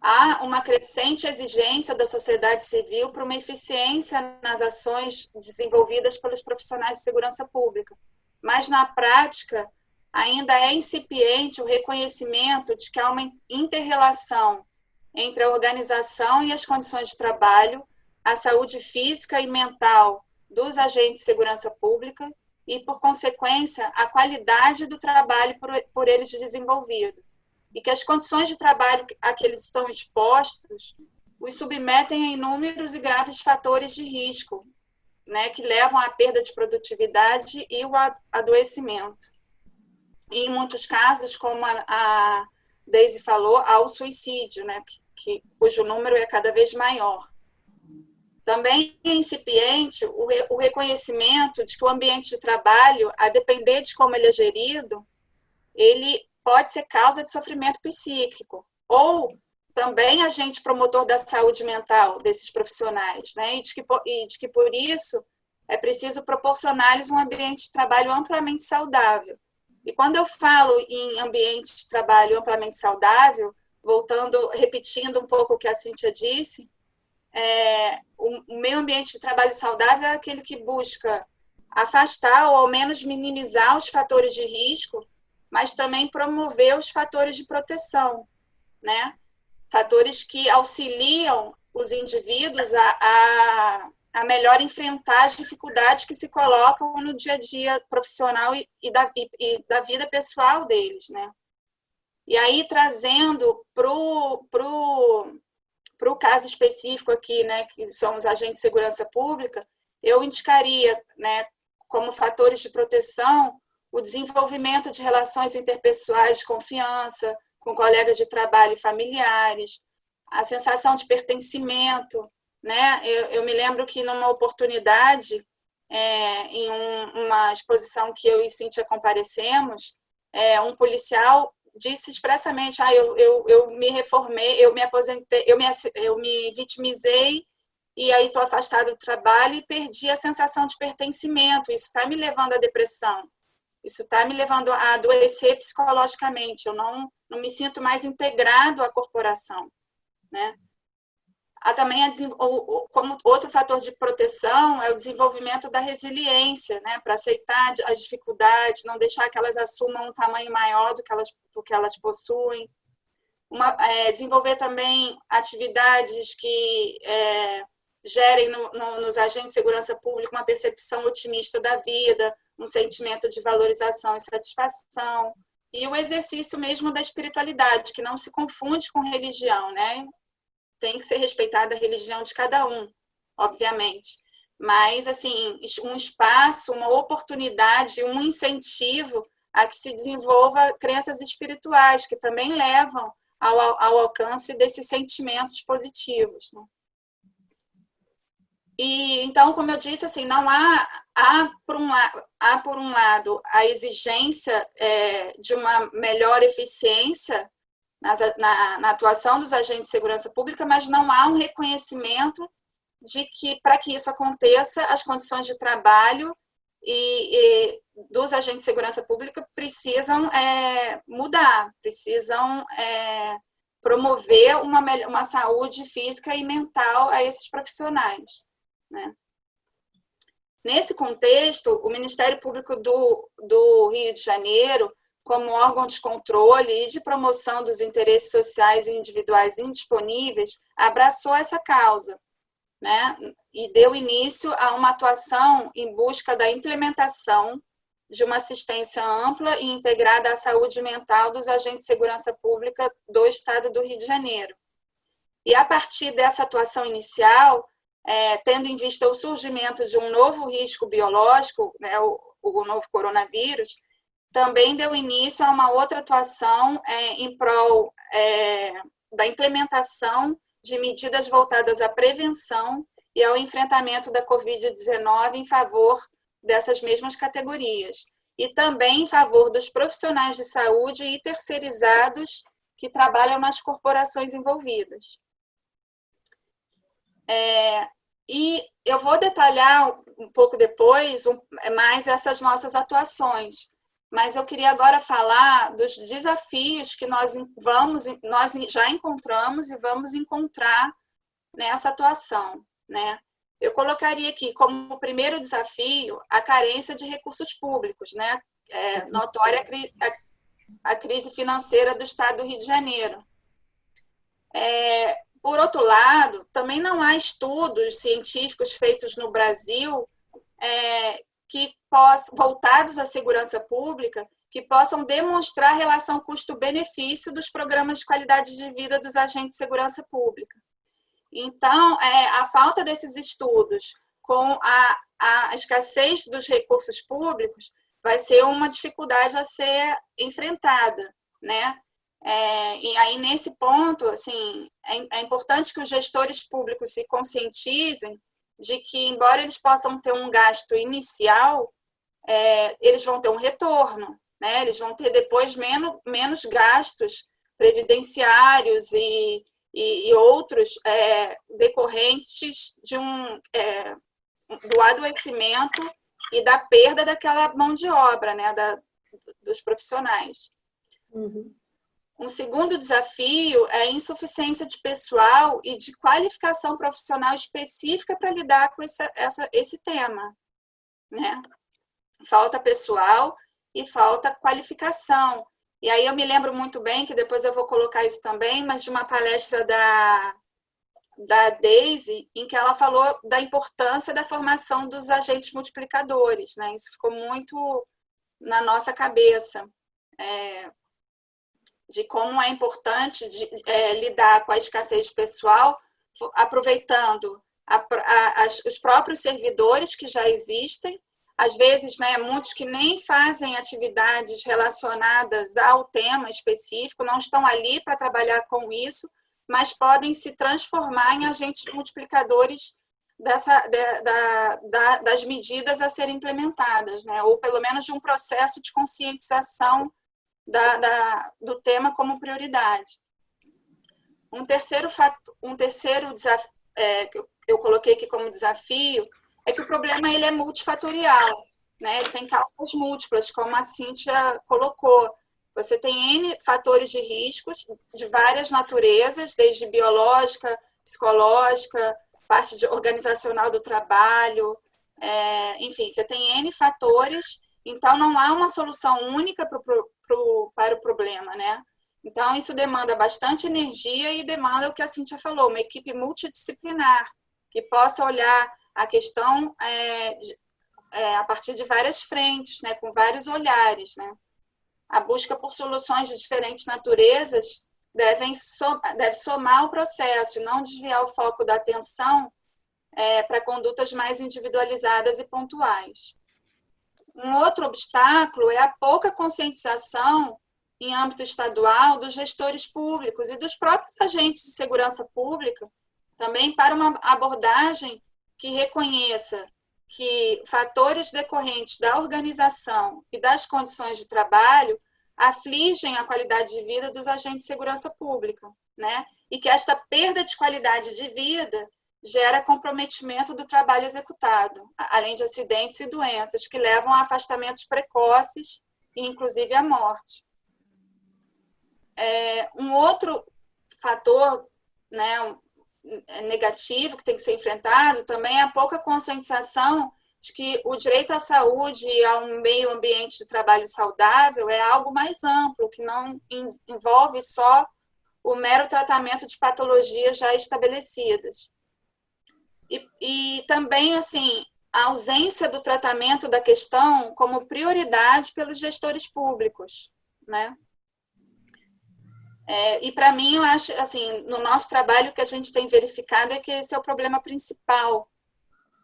Speaker 2: Há uma crescente exigência da sociedade civil para uma eficiência nas ações desenvolvidas pelos profissionais de segurança pública, mas na prática ainda é incipiente o reconhecimento de que há uma inter-relação entre a organização e as condições de trabalho, a saúde física e mental dos agentes de segurança pública e, por consequência, a qualidade do trabalho por eles desenvolvido. E que as condições de trabalho a que eles estão expostos os submetem a inúmeros e graves fatores de risco, né, que levam à perda de produtividade e o adoecimento. E, em muitos casos, como a Deise falou, ao suicídio, né, cujo número é cada vez maior. Também é incipiente o reconhecimento de que o ambiente de trabalho, a depender de como ele é gerido, ele pode ser causa de sofrimento psíquico ou
Speaker 6: também agente promotor da saúde mental desses profissionais, né? E de que por isso é preciso proporcionar-lhes um ambiente de trabalho amplamente saudável. E quando eu falo em ambiente de trabalho amplamente saudável, repetindo um pouco o que a Cíntia disse, o meio ambiente de trabalho saudável é aquele que busca afastar ou ao menos minimizar os fatores de risco, mas também promover os fatores de proteção, né? Fatores que auxiliam os indivíduos a melhor enfrentar as dificuldades que se colocam no dia a dia profissional e da vida pessoal deles, né? E aí, trazendo para o caso específico aqui, né, que são os agentes de segurança pública, eu indicaria, né, como fatores de proteção, o desenvolvimento de relações interpessoais de confiança com colegas de trabalho e familiares, a sensação de pertencimento, né? Eu me lembro que numa oportunidade, em uma exposição que eu e Cíntia comparecemos, um policial disse expressamente: eu me reformei, eu me aposentei, eu me vitimizei e aí estou afastado do trabalho e perdi a sensação de pertencimento. Isso está me levando à depressão. Isso está me levando a adoecer psicologicamente. Eu não me sinto mais integrado à corporação, né? Há também, como outro fator de proteção, é o desenvolvimento da resiliência, né? Para aceitar as dificuldades, não deixar que elas assumam um tamanho maior do que elas possuem. Desenvolver também atividades que gerem nos agentes de segurança pública uma percepção otimista da vida, um sentimento de valorização e satisfação, e o exercício mesmo da espiritualidade, que não se confunde com religião, né? Tem que ser respeitada a religião de cada um, obviamente. Mas, assim, um espaço, uma oportunidade, um incentivo a que se desenvolva crenças espirituais, que também levam ao alcance desses sentimentos positivos, né? E, então, como eu disse, assim, não há por um lado, a exigência de uma melhor eficiência na atuação dos agentes de segurança pública, mas não há um reconhecimento de que, para que isso aconteça, as condições de trabalho e dos agentes de segurança pública precisam mudar, precisam promover uma saúde física e mental a esses profissionais, né? Nesse contexto, o Ministério Público do Rio de Janeiro, como órgão de controle e de promoção dos interesses sociais e individuais indisponíveis, abraçou essa causa, né? E deu início a uma atuação em busca da implementação de uma assistência ampla e integrada à saúde mental dos agentes de segurança pública do Estado do Rio de Janeiro. E a partir dessa atuação inicial, tendo em vista o surgimento de um novo risco biológico, né, o novo coronavírus, também deu início a uma outra atuação em prol da implementação de medidas voltadas à prevenção e ao enfrentamento da Covid-19 em favor dessas mesmas categorias, e também em favor dos profissionais de saúde e terceirizados que trabalham nas corporações envolvidas. E eu vou detalhar um pouco depois mais essas nossas atuações, mas eu queria agora falar dos desafios que nós já encontramos e vamos encontrar nessa atuação, né? Eu colocaria aqui como primeiro desafio a carência de recursos públicos, né? Notória a crise financeira do Estado do Rio de Janeiro. Por outro lado, também não há estudos científicos feitos no Brasil voltados à segurança pública que possam demonstrar a relação custo-benefício dos programas de qualidade de vida dos agentes de segurança pública. Então, a falta desses estudos com a escassez dos recursos públicos vai ser uma dificuldade a ser enfrentada, né? E aí, nesse ponto, assim, é importante que os gestores públicos se conscientizem de que, embora eles possam ter um gasto inicial, eles vão ter um retorno, né? Eles vão ter depois menos gastos previdenciários e e outros decorrentes do adoecimento e da perda daquela mão de obra, né, dos profissionais.
Speaker 7: Uhum.
Speaker 6: Um segundo desafio é a insuficiência de pessoal e de qualificação profissional específica para lidar com esse tema, né? Falta pessoal e falta qualificação. E aí eu me lembro muito bem, que depois eu vou colocar isso também, mas de uma palestra da Daisy, em que ela falou da importância da formação dos agentes multiplicadores, né? Isso ficou muito na nossa cabeça, de como é importante lidar com a escassez de pessoal, aproveitando os próprios servidores que já existem, às vezes, né, muitos que nem fazem atividades relacionadas ao tema específico, não estão ali para trabalhar com isso, mas podem se transformar em agentes multiplicadores das medidas a serem implementadas, né? Ou pelo menos de um processo de conscientização do tema como prioridade. Um terceiro desafio, que eu coloquei aqui como desafio, é que o problema ele é multifatorial, né? Ele tem causas múltiplas, como a Cíntia colocou. Você tem N fatores de riscos de várias naturezas, desde biológica, psicológica, parte organizacional do trabalho, enfim, você tem N fatores, então não há uma solução única para o problema, né? Então, isso demanda bastante energia e demanda o que a Cíntia falou, uma equipe multidisciplinar, que possa olhar a questão a partir de várias frentes, né? Com vários olhares, né? A busca por soluções de diferentes naturezas deve somar o processo e não desviar o foco da atenção para condutas mais individualizadas e pontuais. Um outro obstáculo é a pouca conscientização em âmbito estadual dos gestores públicos e dos próprios agentes de segurança pública, também para uma abordagem que reconheça que fatores decorrentes da organização e das condições de trabalho afligem a qualidade de vida dos agentes de segurança pública, né? E que esta perda de qualidade de vida gera comprometimento do trabalho executado, além de acidentes e doenças que levam a afastamentos precoces e, inclusive, à morte. Um outro fator, né, negativo que tem que ser enfrentado também é a pouca conscientização de que o direito à saúde e a um meio ambiente de trabalho saudável é algo mais amplo, que não envolve só o mero tratamento de patologias já estabelecidas. E também, assim, a ausência do tratamento da questão como prioridade pelos gestores públicos, né? E, para mim, eu acho, assim, no nosso trabalho, o que a gente tem verificado é que esse é o problema principal,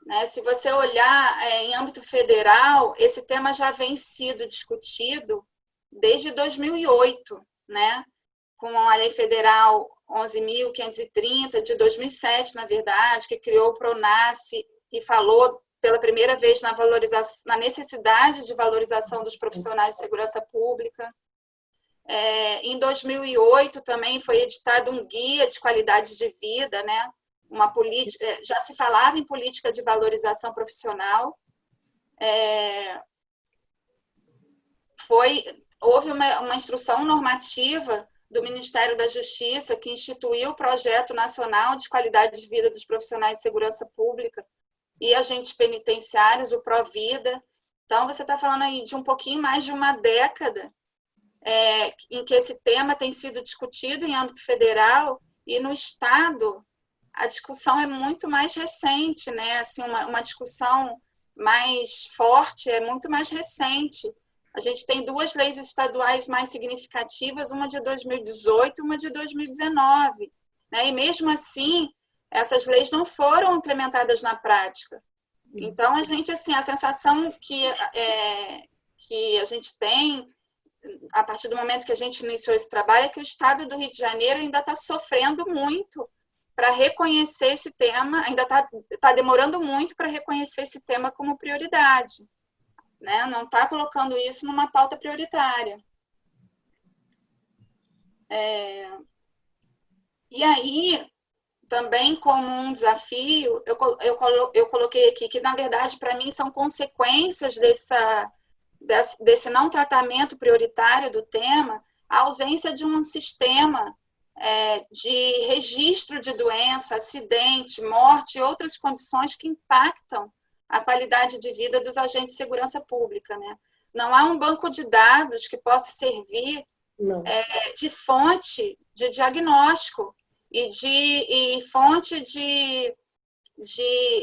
Speaker 6: né? Se você olhar em âmbito federal, esse tema já vem sido discutido desde 2008, né? Com a Lei Federal 11.530, de 2007, na verdade, que criou o PRONASSE e falou pela primeira vez na necessidade de valorização dos profissionais de segurança pública. Em 2008 também foi editado um guia de qualidade de vida, né? Uma política, já se falava em política de valorização profissional. Houve uma instrução normativa do Ministério da Justiça que instituiu o Projeto Nacional de Qualidade de Vida dos Profissionais de Segurança Pública e agentes penitenciários, o PROVIDA. Então, você está falando aí de um pouquinho mais de uma década em que esse tema tem sido discutido em âmbito federal, e no Estado a discussão é muito mais recente, né? Assim, uma discussão mais forte, é muito mais recente. A gente tem duas leis estaduais mais significativas, uma de 2018 e uma de 2019, né? E mesmo assim, essas leis não foram implementadas na prática. Então, a gente, assim, a sensação que a gente tem a partir do momento que a gente iniciou esse trabalho é que o Estado do Rio de Janeiro ainda está sofrendo muito para reconhecer esse tema, ainda está demorando muito para reconhecer esse tema como prioridade, né? Não está colocando isso numa pauta prioritária. E aí, também como um desafio, eu coloquei aqui que, na verdade, para mim, são consequências desse não tratamento prioritário do tema, a ausência de um sistema de registro de doença, acidente, morte e outras condições que impactam a qualidade de vida dos agentes de segurança pública, né? Não há um banco de dados que possa servir de fonte de diagnóstico e fonte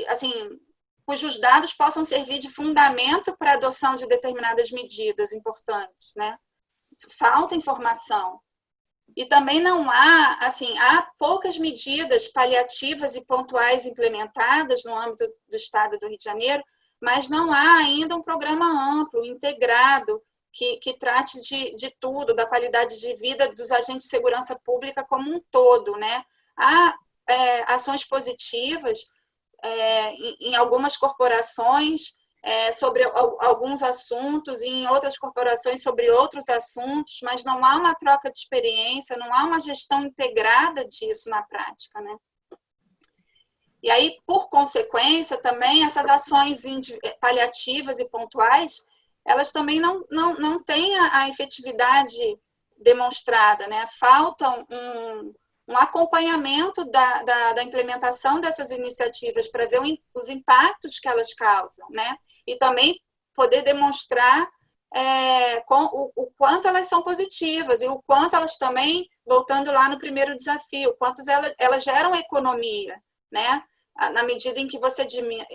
Speaker 6: assim, cujos dados possam servir de fundamento para a adoção de determinadas medidas importantes, né? Falta informação. E também não há, assim, há poucas medidas paliativas e pontuais implementadas no âmbito do Estado do Rio de Janeiro, mas não há ainda um programa amplo, integrado, que trate de tudo, da qualidade de vida dos agentes de segurança pública como um todo, né? Há ações positivas em algumas corporações sobre alguns assuntos e em outras corporações sobre outros assuntos, mas não há uma troca de experiência, não há uma gestão integrada disso na prática, né? E aí, por consequência, também essas ações paliativas e pontuais, elas também não têm a efetividade demonstrada, né? Falta um acompanhamento da implementação dessas iniciativas para ver os impactos que elas causam, né? E também poder demonstrar o quanto elas são positivas e o quanto elas também, voltando lá no primeiro desafio, o quanto elas geram economia, né? Na medida em que você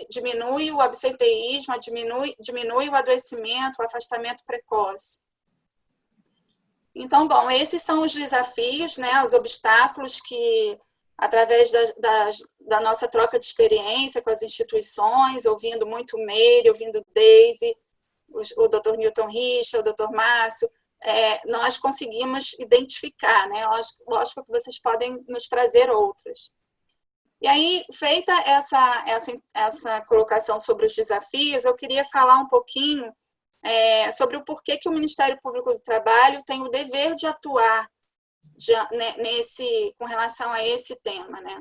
Speaker 6: diminui o absenteísmo, diminui o adoecimento, o afastamento precoce. Então, bom, esses são os desafios, né, os obstáculos que, através da nossa troca de experiência com as instituições, ouvindo muito Meire, ouvindo Deise, o Dr. Newton Richa, o Dr. Márcio, nós conseguimos identificar, né? Lógico que vocês podem nos trazer outras. E aí, feita essa colocação sobre os desafios, eu queria falar um pouquinho sobre o porquê que o Ministério Público do Trabalho tem o dever de atuar com relação a esse tema, né?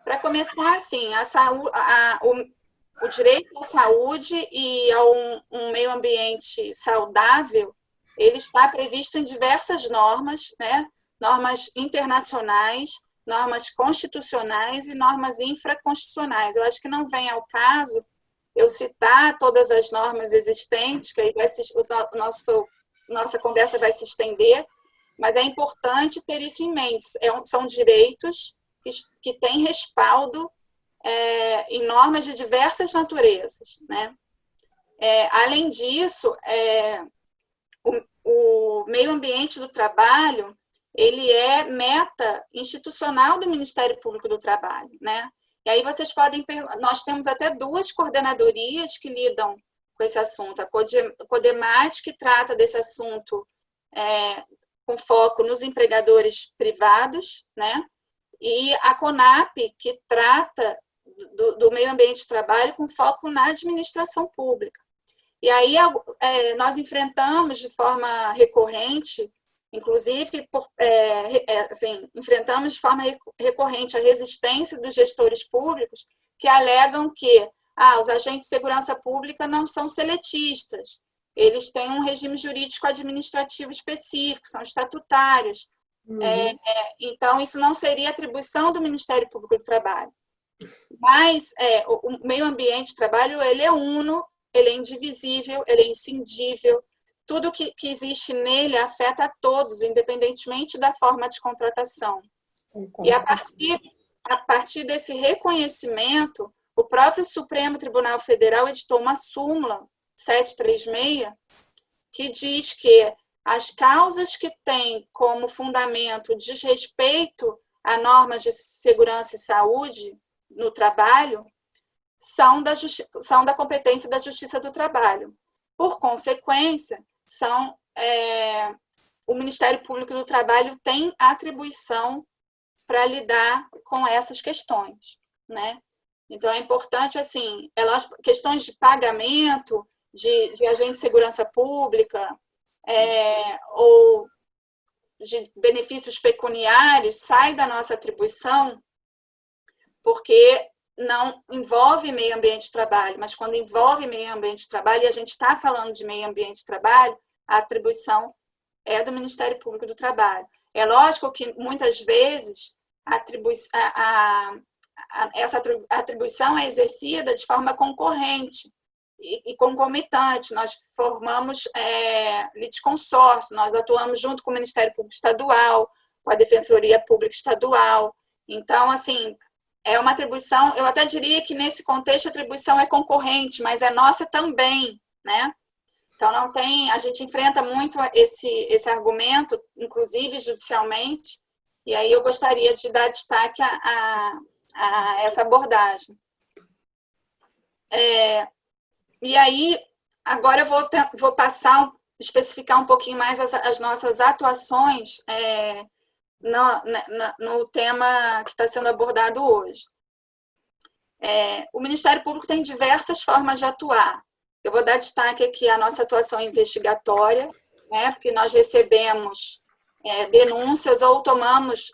Speaker 6: Para começar, assim, o direito à saúde e a um meio ambiente saudável, ele está previsto em diversas normas, né? Normas internacionais, normas constitucionais e normas infraconstitucionais. Eu acho que não vem ao caso eu citar todas as normas existentes, que aí nossa conversa vai se estender, mas é importante ter isso em mente. São direitos que têm respaldo em normas de diversas naturezas, né? Além disso, o meio ambiente do trabalho, ele é meta institucional do Ministério Público do Trabalho, né? E aí vocês podem perguntar, nós temos até 2 coordenadorias que lidam com esse assunto, a CODEMAT, que trata desse assunto com foco nos empregadores privados, né? E a CONAP, que trata do meio ambiente de trabalho com foco na administração pública. E aí nós enfrentamos de forma recorrente, inclusive, enfrentamos de forma recorrente a resistência dos gestores públicos que alegam que os agentes de segurança pública não são seletistas, eles têm um regime jurídico administrativo específico, são estatutários. Então, isso não seria atribuição do Ministério Público do Trabalho. Mas o meio ambiente de trabalho, ele é uno, ele é indivisível, ele é inscindível. Tudo que existe nele afeta a todos, independentemente da forma de contratação. E a partir desse reconhecimento, o próprio Supremo Tribunal Federal editou uma súmula 736, que diz que as causas que têm como fundamento desrespeito a normas de segurança e saúde no trabalho são da competência da Justiça do Trabalho. Por consequência, o Ministério Público do Trabalho tem atribuição para lidar com essas questões, né? Então, é importante, assim, questões de pagamento de agente de segurança pública ou de benefícios pecuniários sai da nossa atribuição porque não envolve meio ambiente de trabalho, mas quando envolve meio ambiente de trabalho, e a gente está falando de meio ambiente de trabalho, a atribuição é do Ministério Público do Trabalho. É lógico que, muitas vezes, essa atribuição é exercida de forma concorrente e concomitante. Nós formamos litisconsórcio, nós atuamos junto com o Ministério Público Estadual, com a Defensoria Pública Estadual. Então, assim, é uma atribuição, eu até diria que nesse contexto a atribuição é concorrente, mas é nossa também, né? Então, não tem, a gente enfrenta muito esse argumento, inclusive judicialmente, e aí eu gostaria de dar destaque a essa abordagem. E aí, agora eu vou especificar um pouquinho mais as nossas atuações no tema que está sendo abordado hoje. O Ministério Público tem diversas formas de atuar. Eu vou dar destaque aqui à nossa atuação investigatória, né, porque nós recebemos denúncias ou tomamos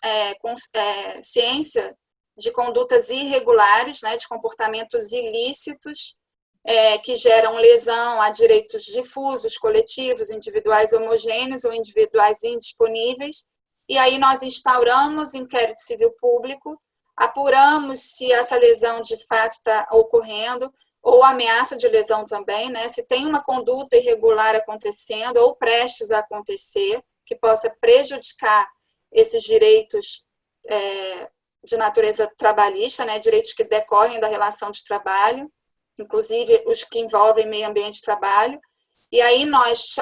Speaker 6: ciência de condutas irregulares, né, de comportamentos ilícitos, que geram lesão a direitos difusos, coletivos, individuais homogêneos ou individuais indisponíveis. E aí nós instauramos inquérito civil público, apuramos se essa lesão de fato está ocorrendo, ou ameaça de lesão também, né? Se tem uma conduta irregular acontecendo ou prestes a acontecer, que possa prejudicar esses direitos de natureza trabalhista, né? Direitos que decorrem da relação de trabalho, inclusive os que envolvem meio ambiente de trabalho. E aí nós,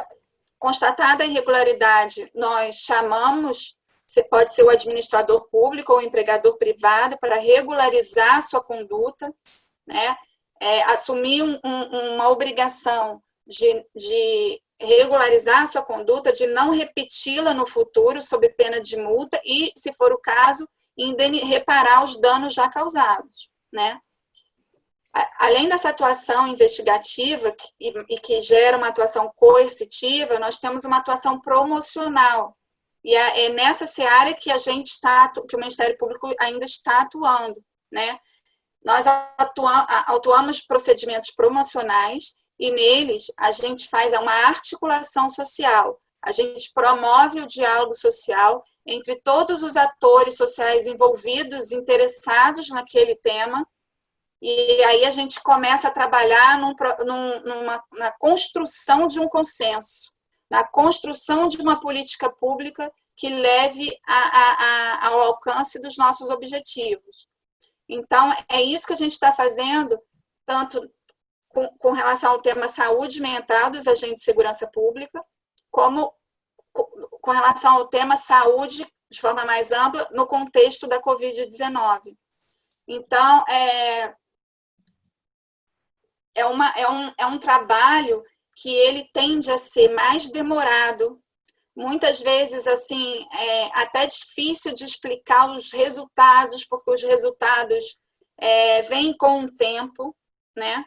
Speaker 6: constatada a irregularidade, nós chamamos, pode ser o administrador público ou o empregador privado, para regularizar a sua conduta, né? Assumir uma obrigação de regularizar a sua conduta, de não repeti-la no futuro sob pena de multa e, se for o caso, reparar os danos já causados, né? Além dessa atuação investigativa e que gera uma atuação coercitiva, nós temos uma atuação promocional. E é nessa seara que que o Ministério Público ainda está atuando, né? Nós atuamos procedimentos promocionais e neles a gente faz uma articulação social. A gente promove o diálogo social entre todos os atores sociais envolvidos, interessados naquele tema, e aí a gente começa a trabalhar na construção de um consenso, na construção de uma política pública que leve ao alcance dos nossos objetivos. Então, é isso que a gente está fazendo, tanto com relação ao tema saúde mental dos agentes de segurança pública, como com relação ao tema saúde, de forma mais ampla, no contexto da Covid-19. Então, é um trabalho que ele tende a ser mais demorado, muitas vezes, assim, até difícil de explicar os resultados, porque os resultados vêm com o tempo, né?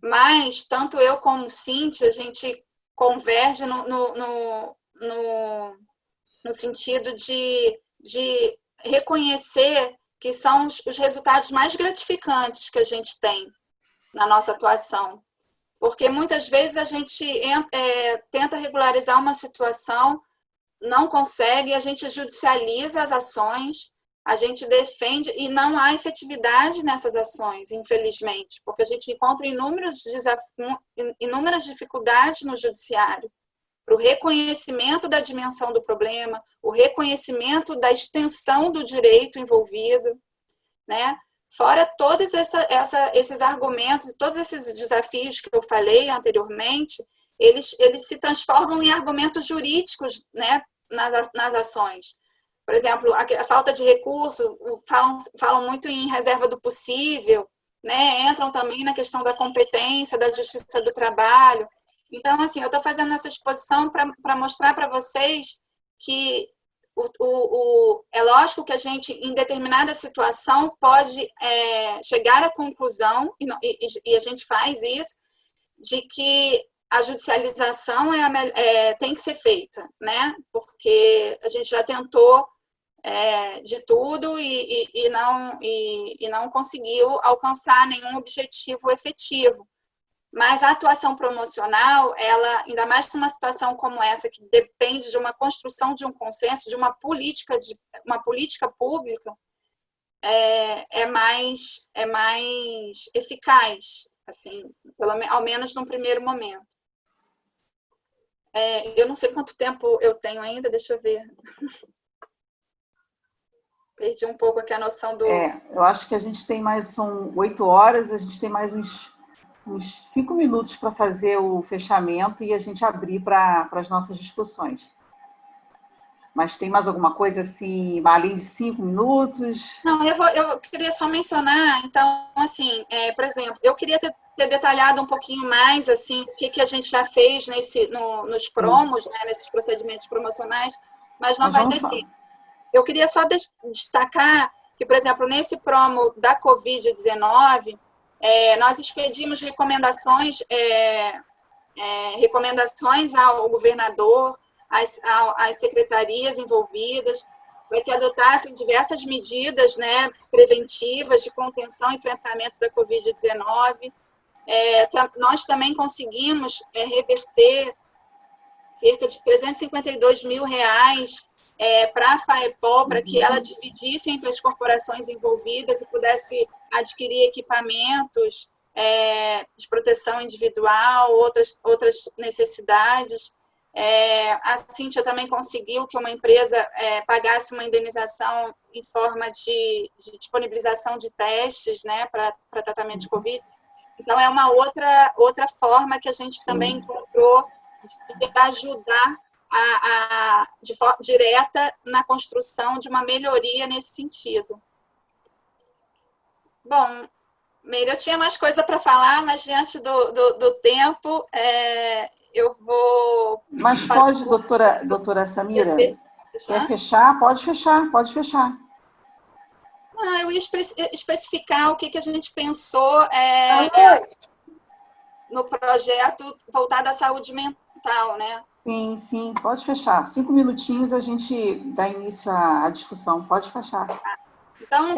Speaker 6: Mas, tanto eu como Cíntia, a gente converge no sentido de reconhecer que são os resultados mais gratificantes que a gente tem na nossa atuação. Porque muitas vezes a gente tenta regularizar uma situação, não consegue, a gente judicializa as ações, a gente defende e não há efetividade nessas ações, infelizmente, porque a gente encontra inúmeras dificuldades no judiciário para o reconhecimento da dimensão do problema, o reconhecimento da extensão do direito envolvido, né? Fora todos esses argumentos, todos esses desafios que eu falei anteriormente, eles se transformam em argumentos jurídicos, né, nas ações. Por exemplo, a falta de recurso, falam muito em reserva do possível, né, entram também na questão da competência, da justiça do trabalho. Então, assim, eu estou fazendo essa exposição para mostrar para vocês que é lógico que a gente, em determinada situação, pode chegar à conclusão, e a gente faz isso, de que a judicialização tem que ser feita, né? Porque a gente já tentou de tudo e não conseguiu alcançar nenhum objetivo efetivo. Mas a atuação promocional, ela, ainda mais numa situação como essa, que depende de uma construção de um consenso, de uma política pública, é mais eficaz, assim, ao menos num primeiro momento. Eu não sei quanto tempo eu tenho ainda, deixa eu ver. Perdi um pouco aqui a noção do...
Speaker 3: Eu acho que a gente tem são 8 horas, a gente tem mais uns 5 minutos para fazer o fechamento e a gente abrir para as nossas discussões. Mas tem mais alguma coisa assim, além de 5 minutos?
Speaker 6: Não, eu queria só mencionar, então, assim, por exemplo, eu queria ter detalhado um pouquinho mais, assim, o que a gente já fez nos promos, né, nesses procedimentos promocionais, mas não vai ter tempo. Eu queria só destacar que, por exemplo, nesse promo da Covid-19, nós expedimos recomendações ao governador, às secretarias envolvidas, para que adotassem diversas medidas, né, preventivas de contenção e enfrentamento da Covid-19. Nós também conseguimos reverter cerca de R$352 mil para a FAEPOL, para que ela dividisse entre as corporações envolvidas e pudesse adquirir equipamentos de proteção individual, outras necessidades. A Cíntia também conseguiu que uma empresa pagasse uma indenização em forma de disponibilização de testes, né, para tratamento de Covid. Então, é uma outra forma que a gente também encontrou de ajudar de forma direta na construção de uma melhoria nesse sentido. Bom, Meire, eu tinha mais coisa para falar, mas diante do tempo, eu vou...
Speaker 3: Mas pode, doutora Samira, quer fechar? Pode fechar, pode fechar.
Speaker 6: Eu ia especificar o que a gente pensou no projeto voltado à saúde mental, né?
Speaker 3: Sim, pode fechar. 5 minutinhos a gente dá início à discussão. Pode fechar.
Speaker 6: Então,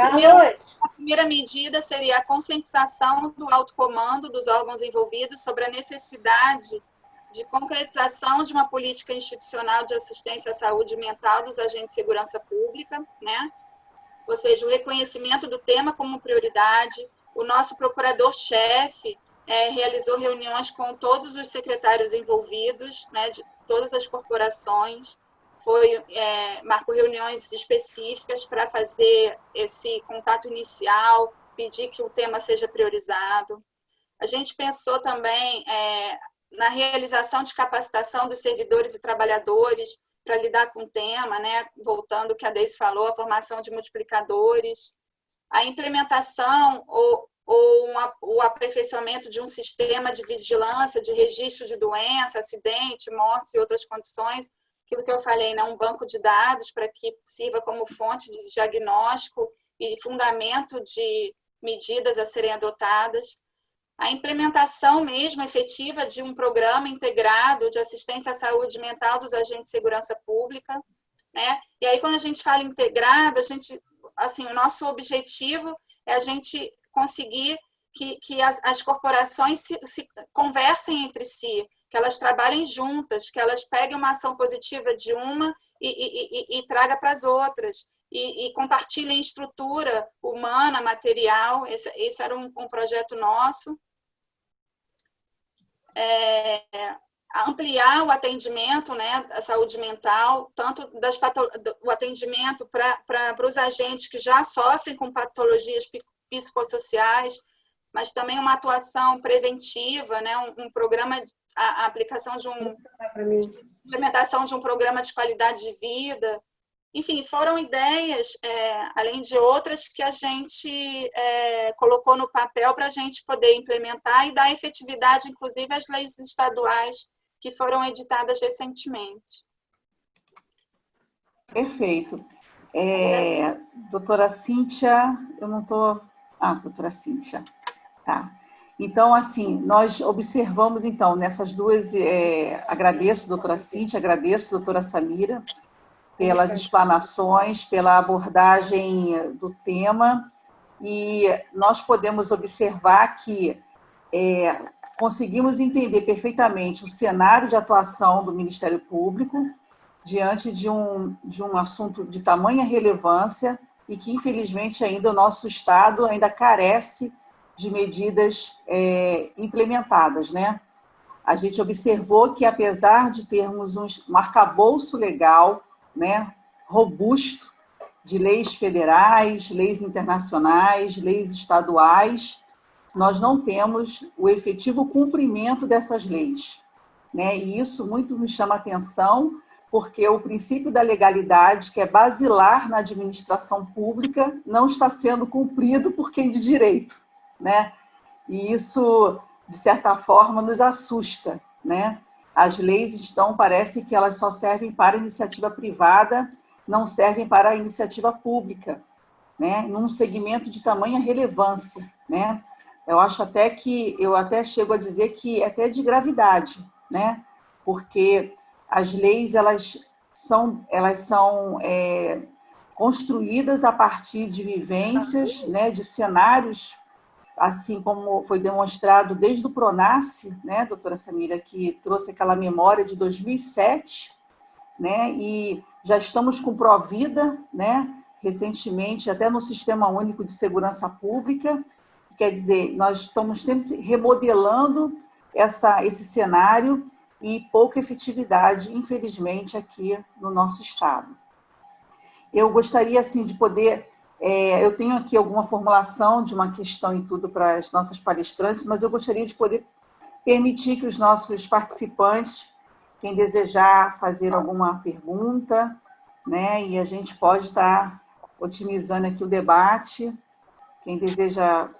Speaker 6: a primeira medida seria a conscientização do alto comando dos órgãos envolvidos sobre a necessidade de concretização de uma política institucional de assistência à saúde mental dos agentes de segurança pública, né? Ou seja, o reconhecimento do tema como prioridade. O nosso procurador-chefe realizou reuniões com todos os secretários envolvidos, né, de todas as corporações, marcou reuniões específicas para fazer esse contato inicial, pedir que o tema seja priorizado. A gente pensou também na realização de capacitação dos servidores e trabalhadores para lidar com o tema, né, voltando ao que a Deise falou, a formação de multiplicadores, a implementação o aperfeiçoamento de um sistema de vigilância, de registro de doença, acidente, mortes e outras condições, aquilo que eu falei, né, um banco de dados para que sirva como fonte de diagnóstico e fundamento de medidas a serem adotadas. A implementação mesmo efetiva de um programa integrado de assistência à saúde mental dos agentes de segurança pública, né? E aí, quando a gente fala integrado, o nosso objetivo é a gente conseguir que as corporações se conversem entre si, que elas trabalhem juntas, que elas peguem uma ação positiva de uma e traga para as outras, e compartilhem estrutura humana, material. Esse era um projeto nosso. Ampliar o atendimento, né, à saúde mental, tanto o atendimento para os agentes que já sofrem com patologias psicossociais, mas também uma atuação preventiva, né, um programa, a aplicação implementação de um programa de qualidade de vida. Enfim, foram ideias, além de outras, que a gente colocou no papel para a gente poder implementar e dar efetividade, inclusive, às leis estaduais que foram editadas recentemente.
Speaker 3: Perfeito. Doutora Cíntia, eu não estou... doutora Cíntia, tá. Então, assim, nós observamos, então, nessas duas... agradeço, doutora Cíntia, agradeço, doutora Samira, pelas explanações, pela abordagem do tema, e nós podemos observar que conseguimos entender perfeitamente o cenário de atuação do Ministério Público diante de um assunto de tamanha relevância e que, infelizmente, ainda o nosso Estado ainda carece de medidas implementadas, né? A gente observou que, apesar de termos um arcabouço legal, né, robusto, de leis federais, leis internacionais, leis estaduais, nós não temos o efetivo cumprimento dessas leis, né? E isso muito me chama a atenção, porque o princípio da legalidade, que é basilar na administração pública, não está sendo cumprido por quem de direito, né? E isso, de certa forma, nos assusta, né? As leis, então, parece que elas só servem para a iniciativa privada, não servem para a iniciativa pública, né? Num segmento de tamanha relevância, né? Eu até chego a dizer que é até de gravidade, né? Porque as leis, elas são construídas a partir de vivências, né? De cenários, assim como foi demonstrado desde o Pronace, né, doutora Samira, que trouxe aquela memória de 2007, né, e já estamos com Provida, né, recentemente, até no Sistema Único de Segurança Pública. Quer dizer, nós estamos sempre remodelando esse cenário e pouca efetividade, infelizmente, aqui no nosso Estado. Eu gostaria, assim, de poder... eu tenho aqui alguma formulação de uma questão e tudo para as nossas palestrantes, mas eu gostaria de poder permitir que os nossos participantes, quem desejar fazer alguma pergunta, né, e a gente pode estar otimizando aqui o debate, quem deseja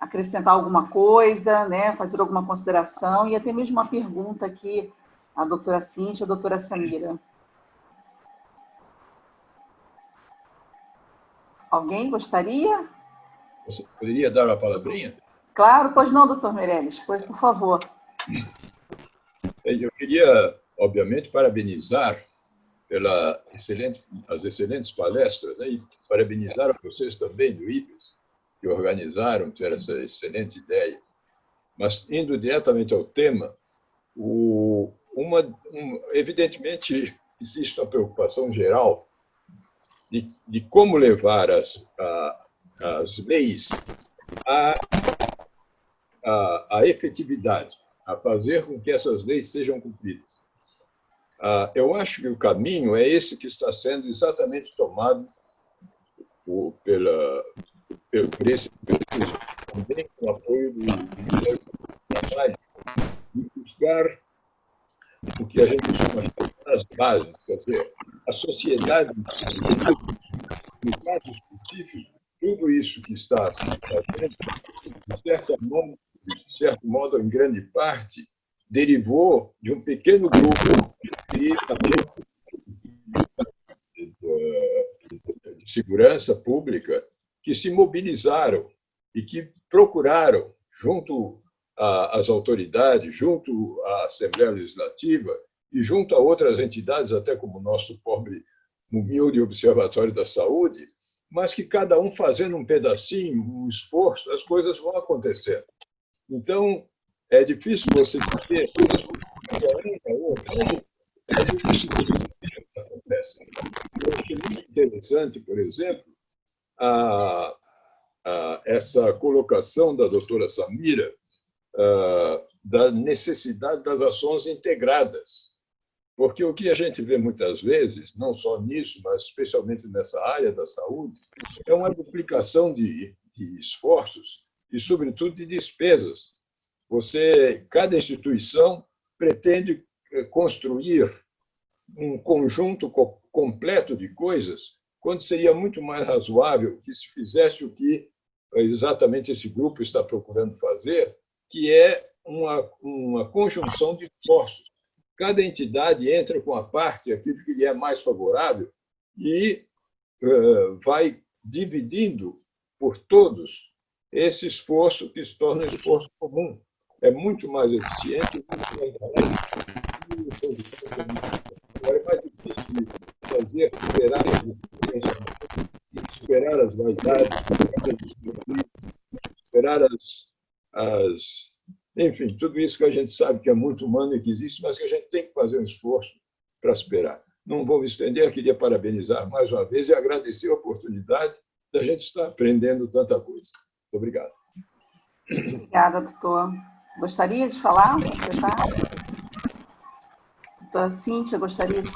Speaker 3: acrescentar alguma coisa, né, fazer alguma consideração, e até mesmo uma pergunta aqui à doutora Cíntia, à doutora Samira. Alguém gostaria?
Speaker 7: Você poderia dar uma palavrinha?
Speaker 3: Claro, pois não, doutor Meirelles, pois, por favor.
Speaker 7: Eu queria, obviamente, parabenizar as excelentes palestras, né, e parabenizar a vocês também do IPES, que organizaram, tiveram essa excelente ideia. Mas, indo diretamente ao tema, evidentemente, existe uma preocupação geral de como levar as leis à efetividade, a fazer com que essas leis sejam cumpridas. Eu acho que o caminho é esse que está sendo exatamente tomado por esse também com o apoio do Ministério do Trabalho, de buscar o que a gente chama de as bases, quer dizer, a sociedade, no caso específico, tudo isso que está se fazendo, de certo modo, em grande parte, derivou de um pequeno grupo de segurança pública que se mobilizaram e que procuraram, junto às autoridades, junto à Assembleia Legislativa e junto a outras entidades, até como o nosso pobre, humilde Observatório da Saúde, mas que cada um fazendo um pedacinho, um esforço, as coisas vão acontecendo. Então, é difícil você ter acontece. Eu achei muito interessante, por exemplo, essa colocação da doutora Samira da necessidade das ações integradas. Porque o que a gente vê muitas vezes, não só nisso, mas especialmente nessa área da saúde, é uma duplicação de esforços e, sobretudo, de despesas. Cada instituição pretende construir um conjunto completo de coisas, quando seria muito mais razoável que se fizesse o que exatamente esse grupo está procurando fazer, que é uma conjunção de esforços. Cada entidade entra com a parte, aquilo que lhe é mais favorável, e vai dividindo por todos esse esforço que se torna um esforço comum. É muito mais eficiente, muito mais barato. Agora é mais difícil fazer superar as vaidades, superar enfim, tudo isso que a gente sabe que é muito humano e que existe, mas que a gente tem que fazer um esforço para superar. Não vou me estender, queria parabenizar mais uma vez e agradecer a oportunidade da gente estar aprendendo tanta coisa. Muito obrigado.
Speaker 3: Obrigada, doutor. Gostaria de falar? Doutora Cíntia, gostaria de...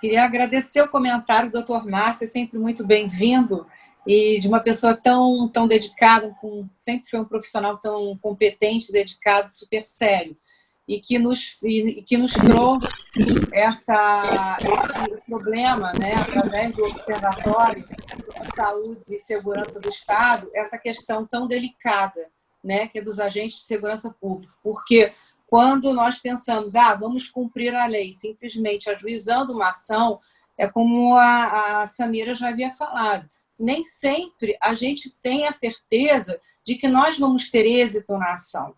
Speaker 4: Queria agradecer o comentário do doutor Márcio, é sempre muito bem-vindo, e de uma pessoa tão dedicada, sempre foi um profissional tão competente, dedicado, super sério, e que nos trouxe esse problema, né, através do Observatório de Saúde e Segurança do Estado, essa questão tão delicada, né, que é dos agentes de segurança pública, porque quando nós pensamos, vamos cumprir a lei, simplesmente ajuizando uma ação, é como a Samira já havia falado, nem sempre a gente tem a certeza de que nós vamos ter êxito na ação.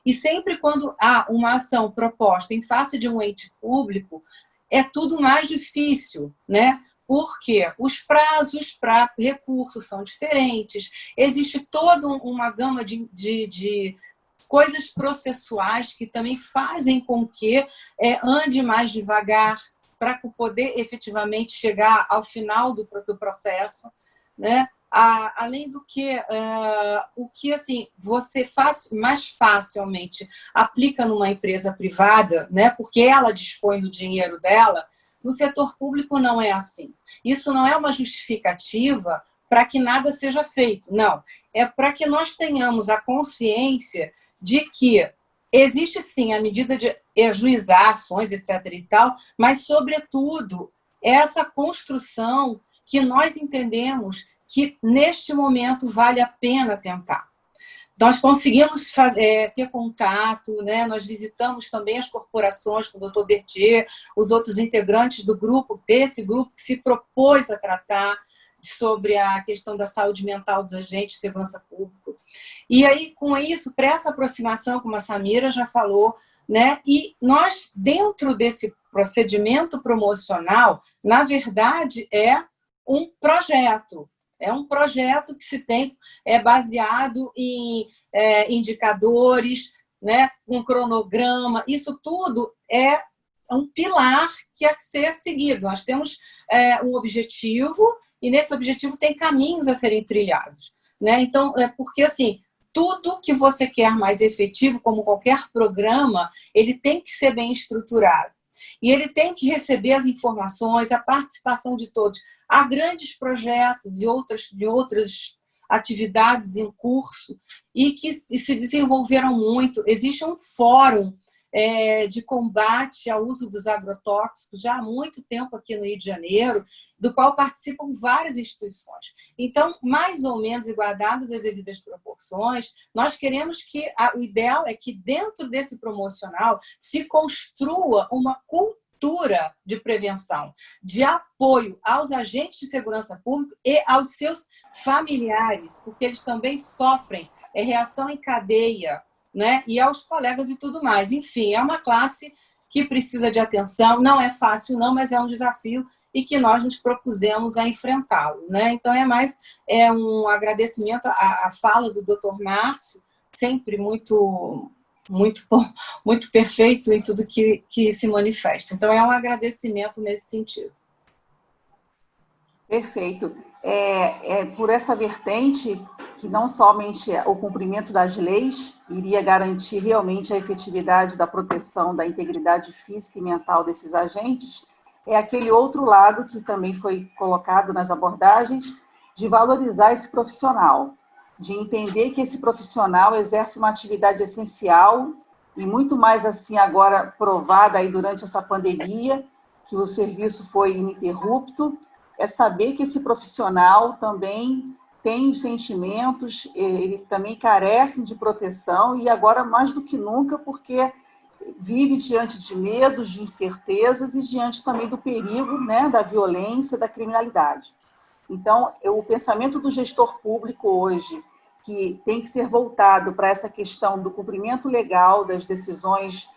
Speaker 4: E sempre quando há uma ação proposta em face de um ente público, é tudo mais difícil, né? Porque os prazos para recursos são diferentes, existe toda uma gama de coisas processuais que também fazem com que ande mais devagar para poder efetivamente chegar ao final do processo, né? Além do que, o que assim, você mais facilmente aplica numa empresa privada, né? Porque ela dispõe do dinheiro dela, no setor público não é assim. Isso não é uma justificativa para que nada seja feito, não. É para que nós tenhamos a consciência de que existe, sim, a medida de ajuizar ações, etc. e tal, mas, sobretudo, essa construção que nós entendemos que, neste momento, vale a pena tentar. Nós conseguimos ter contato, né? Nós visitamos também as corporações com o doutor Bertier, os outros integrantes desse grupo que se propôs a tratar sobre a questão da saúde mental dos agentes de segurança pública. E aí, com isso, para essa aproximação, como a Samira já falou, né? E nós, dentro desse procedimento promocional, na verdade, é um projeto. É um projeto que se tem baseado em indicadores, né, um cronograma. Isso tudo é um pilar que é que ser seguido. Nós temos um objetivo e nesse objetivo tem caminhos a serem trilhados, né? Então, porque assim, tudo que você quer mais efetivo, como qualquer programa, ele tem que ser bem estruturado. E ele tem que receber as informações, a participação de todos. Há grandes projetos e outras atividades em curso e que se desenvolveram muito. Existe um fórum de combate ao uso dos agrotóxicos já há muito tempo aqui no Rio de Janeiro, do qual participam várias instituições. Então, mais ou menos igualadas as devidas proporções, nós queremos que o ideal é que dentro desse promocional se construa uma cultura de prevenção, de apoio aos agentes de segurança pública e aos seus familiares, porque eles também sofrem reação em cadeia, né? E aos colegas e tudo mais. Enfim, é uma classe que precisa de atenção, não é fácil não, mas é um desafio e que nós nos propusemos a enfrentá-lo, né? Então, é mais um agradecimento à fala do Dr. Márcio, sempre muito perfeito em tudo que se manifesta. Então, é um agradecimento nesse sentido.
Speaker 3: Perfeito. Por essa vertente que não somente o cumprimento das leis iria garantir realmente a efetividade da proteção da integridade física e mental desses agentes, é aquele outro lado que também foi colocado nas abordagens de valorizar esse profissional, de entender que esse profissional exerce uma atividade essencial e muito mais assim agora provada aí durante essa pandemia, que o serviço foi ininterrupto, é saber que esse profissional também tem sentimentos, ele também carece de proteção e agora mais do que nunca porque vive diante de medos, de incertezas e diante também do perigo, né, da violência, da criminalidade. Então, o pensamento do gestor público hoje, que tem que ser voltado para essa questão do cumprimento legal das decisões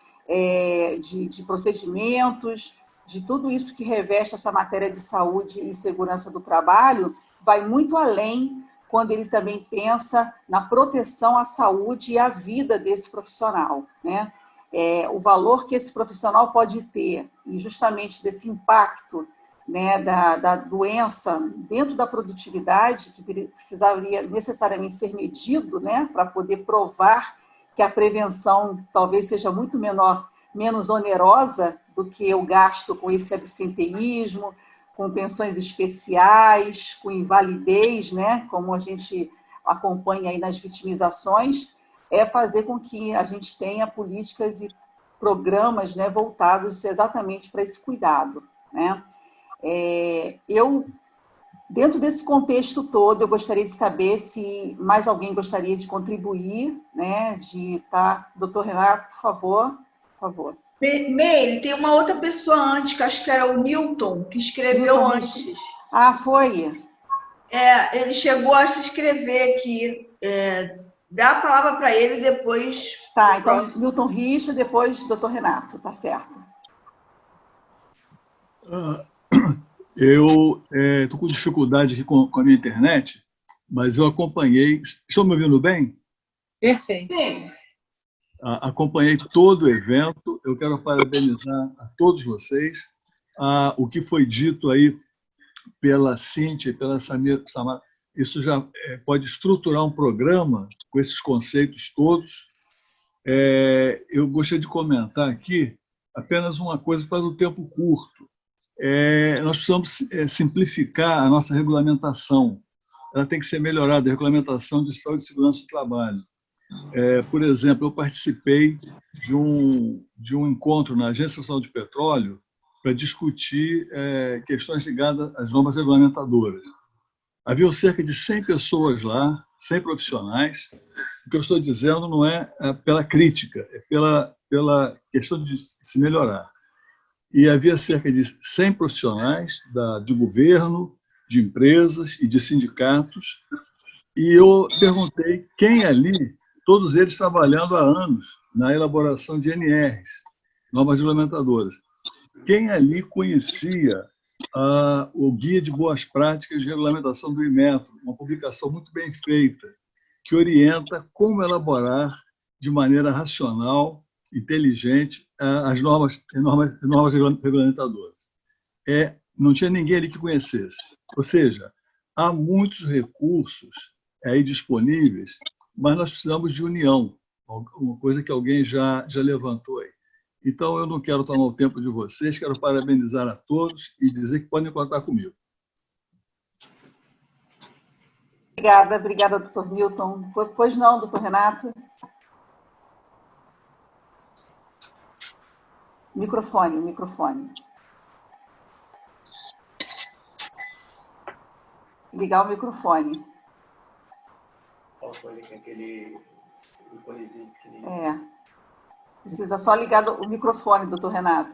Speaker 3: de procedimentos, de tudo isso que reveste essa matéria de saúde e segurança do trabalho, vai muito além quando ele também pensa na proteção à saúde e à vida desse profissional, né? O valor que esse profissional pode ter, e justamente desse impacto, né, da doença dentro da produtividade, que precisaria necessariamente ser medido, né, para poder provar que a prevenção talvez seja muito menos onerosa do que o gasto com esse absenteísmo, com pensões especiais, com invalidez, né, como a gente acompanha aí nas vitimizações, é fazer com que a gente tenha políticas e programas, né, voltados exatamente para esse cuidado, né? Dentro desse contexto todo, eu gostaria de saber se mais alguém gostaria de contribuir, né? Doutor Renato, por favor.
Speaker 1: Meire, tem uma outra pessoa antes, que acho que era o Newton, que escreveu
Speaker 3: Newton
Speaker 1: antes.
Speaker 3: Foi?
Speaker 1: Ele chegou a se inscrever aqui. Dá a palavra para ele e depois...
Speaker 3: Tá, então, Newton Richa, depois doutor Renato, tá certo.
Speaker 8: Eu estou com dificuldade aqui com a minha internet, mas eu acompanhei... Estão me ouvindo bem?
Speaker 4: Perfeito.
Speaker 1: Sim.
Speaker 8: Acompanhei todo o evento. Eu quero parabenizar a todos vocês. O que foi dito aí pela Cíntia e pela Samira, isso já pode estruturar um programa com esses conceitos todos. Eu gostaria de comentar aqui apenas uma coisa para o tempo curto. Nós precisamos simplificar a nossa regulamentação. Ela tem que ser melhorada, a regulamentação de saúde e segurança do trabalho. Por exemplo, eu participei de um encontro na Agência Nacional de Petróleo para discutir questões ligadas às normas regulamentadoras. Havia cerca de 100 pessoas lá, 100 profissionais. O que eu estou dizendo não é pela crítica, é pela questão de se melhorar. E havia cerca de 100 profissionais de governo, de empresas e de sindicatos. E eu perguntei quem ali, todos eles trabalhando há anos na elaboração de NRs, normas regulamentadoras, quem ali conhecia o Guia de Boas Práticas de Regulamentação do Inmetro, uma publicação muito bem feita, que orienta como elaborar de maneira racional, inteligente, as normas regulamentadoras. Não tinha ninguém ali que conhecesse. Ou seja, há muitos recursos aí disponíveis, mas nós precisamos de união, uma coisa que alguém já levantou aí. Então, eu não quero tomar o tempo de vocês, quero parabenizar a todos e dizer que podem contar comigo.
Speaker 3: Obrigada, doutor Newton. Pois não, doutor Renato? Microfone. Ligar o microfone.
Speaker 9: Aquele iconezinho pequenininho.
Speaker 3: Precisa só ligar o microfone, doutor Renato.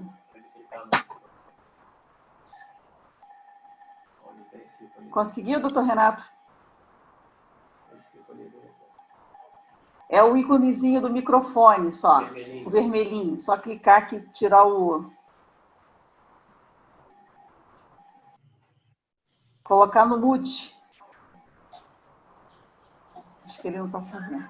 Speaker 3: Conseguiu, doutor Renato? É o iconezinho do microfone só, o vermelhinho. Só clicar aqui e tirar colocar no mute. Acho que ele não está sabendo.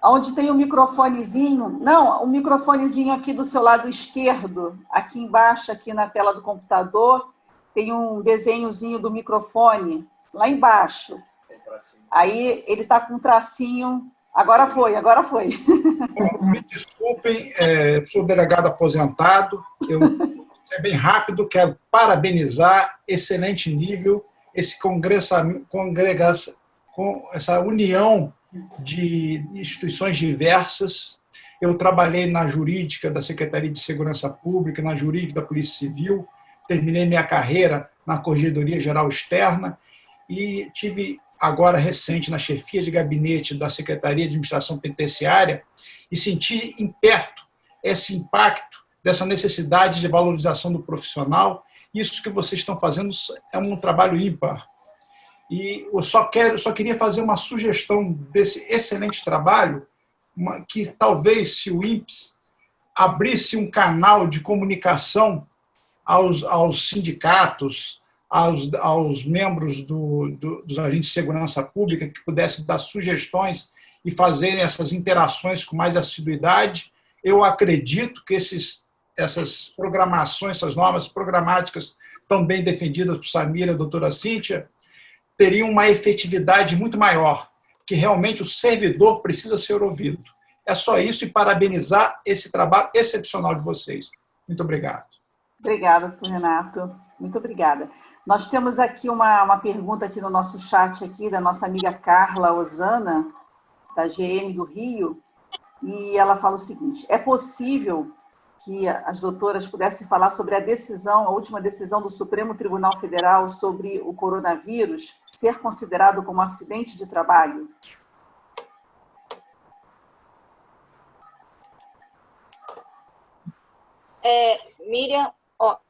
Speaker 3: Onde tem o microfonezinho, não, o microfonezinho aqui do seu lado esquerdo, aqui embaixo, aqui na tela do computador, tem um desenhozinho do microfone, lá embaixo. Aí ele está com um tracinho. Agora foi.
Speaker 10: Me desculpem, sou delegado aposentado, eu é bem rápido, quero parabenizar, excelente nível, com essa união de instituições diversas. Eu trabalhei na jurídica da Secretaria de Segurança Pública, na jurídica da Polícia Civil, terminei minha carreira na Corregedoria Geral Externa e tive agora recente na chefia de gabinete da Secretaria de Administração Penitenciária e senti em perto esse impacto dessa necessidade de valorização do profissional Isso que vocês estão fazendo é um trabalho ímpar. E eu só queria fazer uma sugestão desse excelente trabalho, que talvez, se o INPE abrisse um canal de comunicação aos sindicatos, aos membros dos agentes de segurança pública, que pudessem dar sugestões e fazerem essas interações com mais assiduidade, eu acredito que essas programações, essas normas programáticas, tão bem defendidas por Samira e a doutora Cíntia, teriam uma efetividade muito maior, que realmente o servidor precisa ser ouvido. É só isso, e parabenizar esse trabalho excepcional de vocês. Muito obrigado.
Speaker 3: Obrigada, doutor Renato. Muito obrigada. Nós temos aqui uma pergunta aqui no nosso chat aqui, da nossa amiga Carla Osana, da GM do Rio, e ela fala o seguinte: é possível que as doutoras pudessem falar sobre a última decisão do Supremo Tribunal Federal sobre o coronavírus ser considerado como acidente de trabalho?
Speaker 6: Miriam,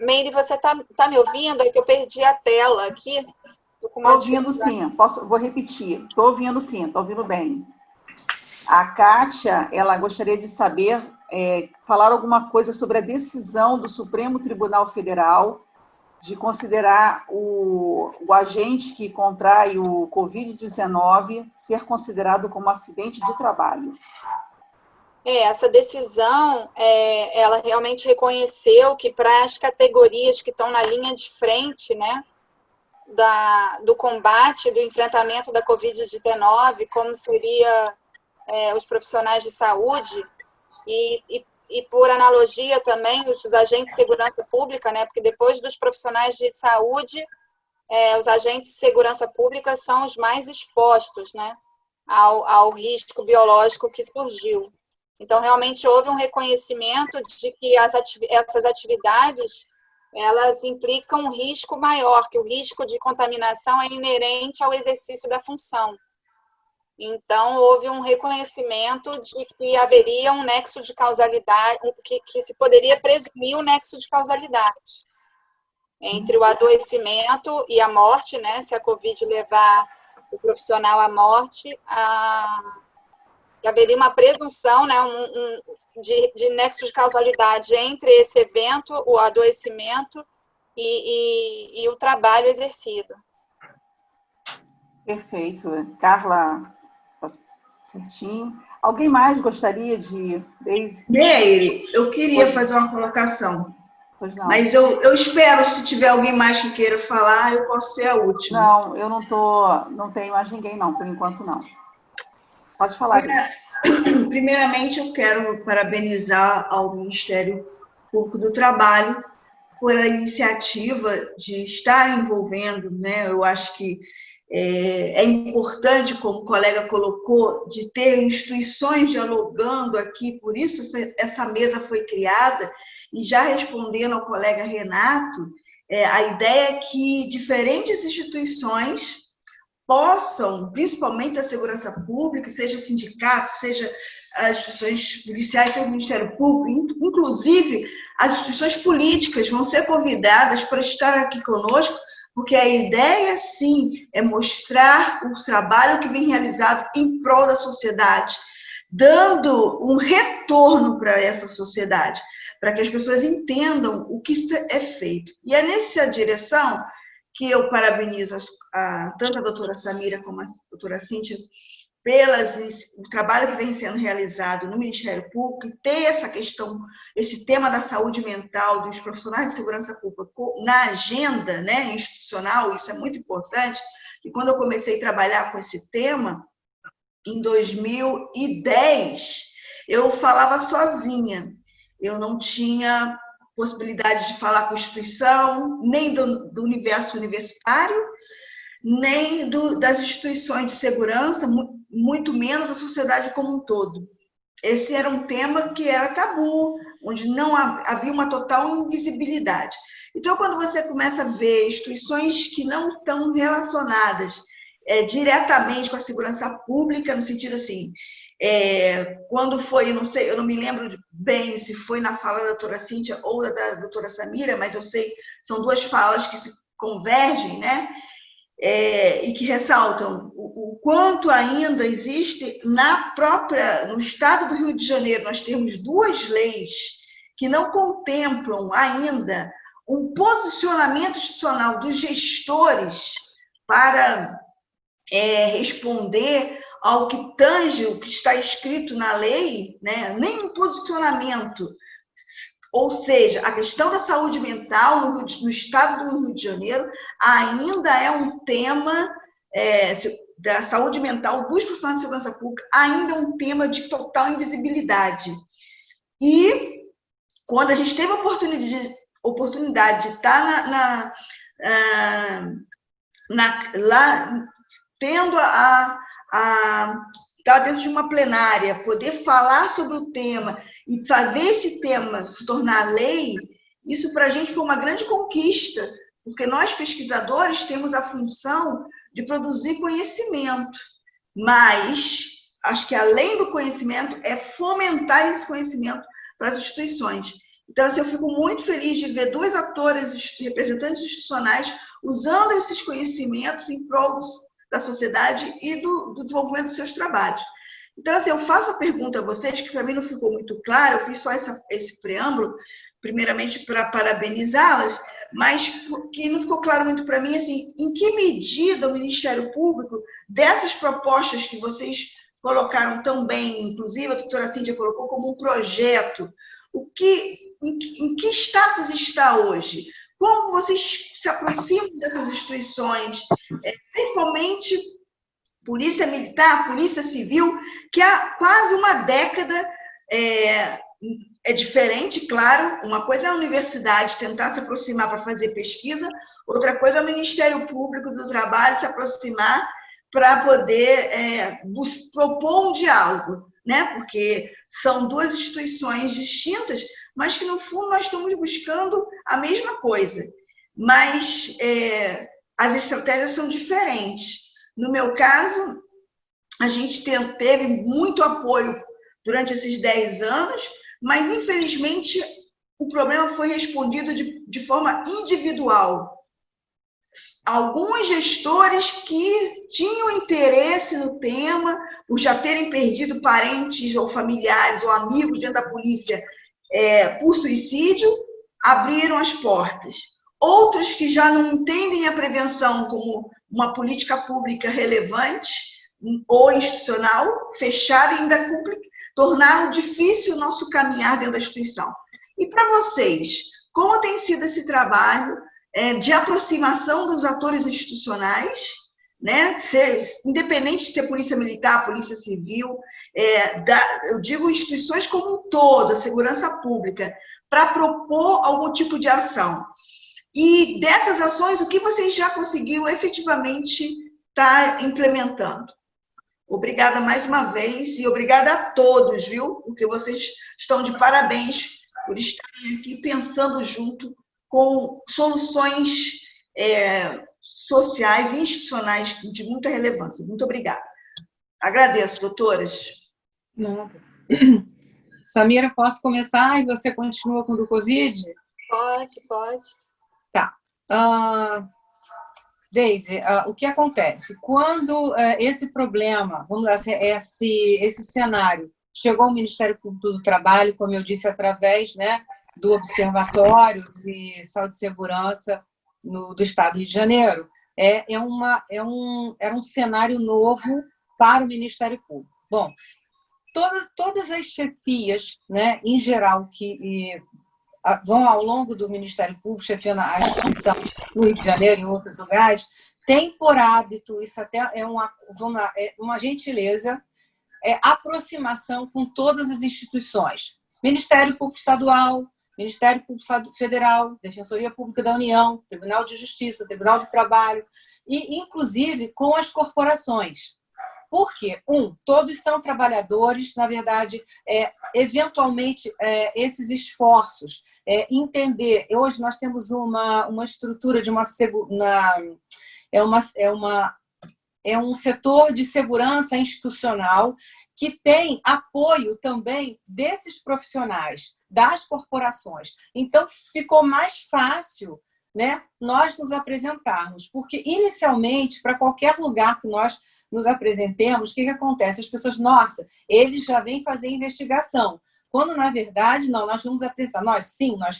Speaker 6: Meire, você tá me ouvindo? É que eu perdi a tela aqui.
Speaker 3: Estou ouvindo sim, vou repetir. Estou ouvindo sim, estou ouvindo bem. A Kátia, ela gostaria de saber, falar alguma coisa sobre a decisão do Supremo Tribunal Federal de considerar o agente que contrai o Covid-19 ser considerado como acidente de trabalho.
Speaker 6: Essa decisão, ela realmente reconheceu que para as categorias que estão na linha de frente, né, do combate, do enfrentamento da Covid-19, como seria os profissionais de saúde e por analogia também os agentes de segurança pública, né, porque depois dos profissionais de saúde, os agentes de segurança pública são os mais expostos, né, ao risco biológico que surgiu. Então, realmente houve um reconhecimento de que essas atividades, elas implicam um risco maior, que o risco de contaminação é inerente ao exercício da função. Então, houve um reconhecimento de que haveria um nexo de causalidade, que se poderia presumir um nexo de causalidade entre o adoecimento e a morte, né? Se a Covid levar o profissional à morte, haveria uma presunção, né, de nexo de causalidade entre esse evento, o adoecimento e o trabalho exercido.
Speaker 3: Perfeito. Carla, certinho. Alguém mais gostaria de...
Speaker 1: Meire, eu queria fazer uma colocação. Pois não. Mas eu espero, se tiver alguém mais que queira falar, eu posso ser a última.
Speaker 3: Não, eu não tenho mais ninguém, não, por enquanto não. Pode falar,
Speaker 1: Primeiramente, eu quero parabenizar ao Ministério Público do Trabalho por a iniciativa de estar envolvendo, né? Eu acho que é importante, como o colega colocou, de ter instituições dialogando aqui, por isso essa mesa foi criada, e já respondendo ao colega Renato, a ideia é que diferentes instituições possam, principalmente a segurança pública, seja sindicato, seja as instituições policiais, seja o Ministério Público, inclusive as instituições políticas vão ser convidadas para estar aqui conosco, porque a ideia, sim, é mostrar o trabalho que vem realizado em prol da sociedade, dando um retorno para essa sociedade, para que as pessoas entendam o que é feito. E é nessa direção que eu parabenizo tanto a doutora Samira como a doutora Cíntia pelo trabalho que vem sendo realizado no Ministério Público, e ter essa questão, esse tema da saúde mental dos profissionais de segurança pública na agenda, né, institucional. Isso é muito importante. E quando eu comecei a trabalhar com esse tema, em 2010, eu falava sozinha. Eu não tinha possibilidade de falar com a instituição, nem do universo universitário, nem das instituições de segurança, muito menos a sociedade como um todo. Esse era um tema que era tabu, onde não havia uma total invisibilidade. Então, quando você começa a ver instituições que não estão relacionadas diretamente com a segurança pública, no sentido assim, quando foi, não sei, eu não me lembro bem se foi na fala da doutora Cíntia ou da doutora Samira, mas eu sei, são duas falas que se convergem, né? E que ressaltam o quanto ainda existe no estado do Rio de Janeiro, nós temos duas leis que não contemplam ainda um posicionamento institucional dos gestores para responder ao que tange o que está escrito na lei, né? Nem um posicionamento. Ou seja, a questão da saúde mental no estado do Rio de Janeiro ainda é um tema, da saúde mental dos profissionais de segurança pública, ainda é um tema de total invisibilidade. E quando a gente teve a oportunidade de estar lá, tendo estar dentro de uma plenária, poder falar sobre o tema e fazer esse tema se tornar lei, isso para a gente foi uma grande conquista, porque nós, pesquisadores, temos a função de produzir conhecimento, mas acho que além do conhecimento, é fomentar esse conhecimento para as instituições. Então, assim, eu fico muito feliz de ver duas autoras, representantes institucionais, usando esses conhecimentos em prol da sociedade e do desenvolvimento dos seus trabalhos. Então, assim, eu faço a pergunta a vocês, que para mim não ficou muito claro, eu fiz só esse preâmbulo, primeiramente para parabenizá-las, mas que não ficou claro muito para mim, assim, em que medida o Ministério Público, dessas propostas que vocês colocaram tão bem, inclusive a doutora Cíntia colocou como um projeto, em que status está hoje? Como vocês se aproximam dessas instituições, principalmente Polícia Militar, Polícia Civil, que há quase uma década é diferente, claro, uma coisa é a universidade tentar se aproximar para fazer pesquisa, outra coisa é o Ministério Público do Trabalho se aproximar para poder propor um diálogo, né? Porque são duas instituições distintas, mas que, no fundo, nós estamos buscando a mesma coisa. Mas as estratégias são diferentes. No meu caso, a gente teve muito apoio durante esses 10 anos, mas, infelizmente, o problema foi respondido de forma individual. Alguns gestores que tinham interesse no tema, por já terem perdido parentes ou familiares ou amigos dentro da polícia por suicídio, abriram as portas. Outros que já não entendem a prevenção como uma política pública relevante ou institucional, fecharam e ainda tornaram difícil o nosso caminhar dentro da instituição. E para vocês, como tem sido esse trabalho de aproximação dos atores institucionais, né? Independente de ser Polícia Militar, Polícia Civil, eu digo instituições como um todo, a segurança pública, para propor algum tipo de ação. E dessas ações, o que vocês já conseguiram efetivamente estar implementando? Obrigada mais uma vez e obrigada a todos, viu? Porque vocês estão de parabéns por estarem aqui pensando junto com soluções sociais e institucionais de muita relevância. Muito obrigada. Agradeço, doutoras.
Speaker 4: Nada. Samira, posso começar e você continua com o do Covid?
Speaker 6: Pode.
Speaker 4: Tá. Deise, o que acontece? Quando esse problema, vamos lá, esse cenário chegou ao Ministério Público do Trabalho, como eu disse, através, né, do Observatório de Saúde e Segurança do Estado do Rio de Janeiro, era um cenário novo para o Ministério Público. Bom, todas as chefias, né, em geral, que vão ao longo do Ministério Público, chefiando a instituição no Rio de Janeiro e em outros lugares, tem por hábito, isso até é uma gentileza, aproximação com todas as instituições. Ministério Público Estadual, Ministério Público Federal, Defensoria Pública da União, Tribunal de Justiça, Tribunal do Trabalho, e, inclusive, com as corporações. Por quê? Todos são trabalhadores, na verdade, eventualmente, esses esforços, entender. Hoje nós temos uma estrutura de uma é um setor de segurança institucional que tem apoio também desses profissionais, das corporações. Então, ficou mais fácil, né, nós nos apresentarmos, porque inicialmente, para qualquer lugar que nós nos apresentemos, o que acontece? As pessoas, nossa, eles já vêm fazer investigação, quando na verdade não, nós vamos apresentar, nós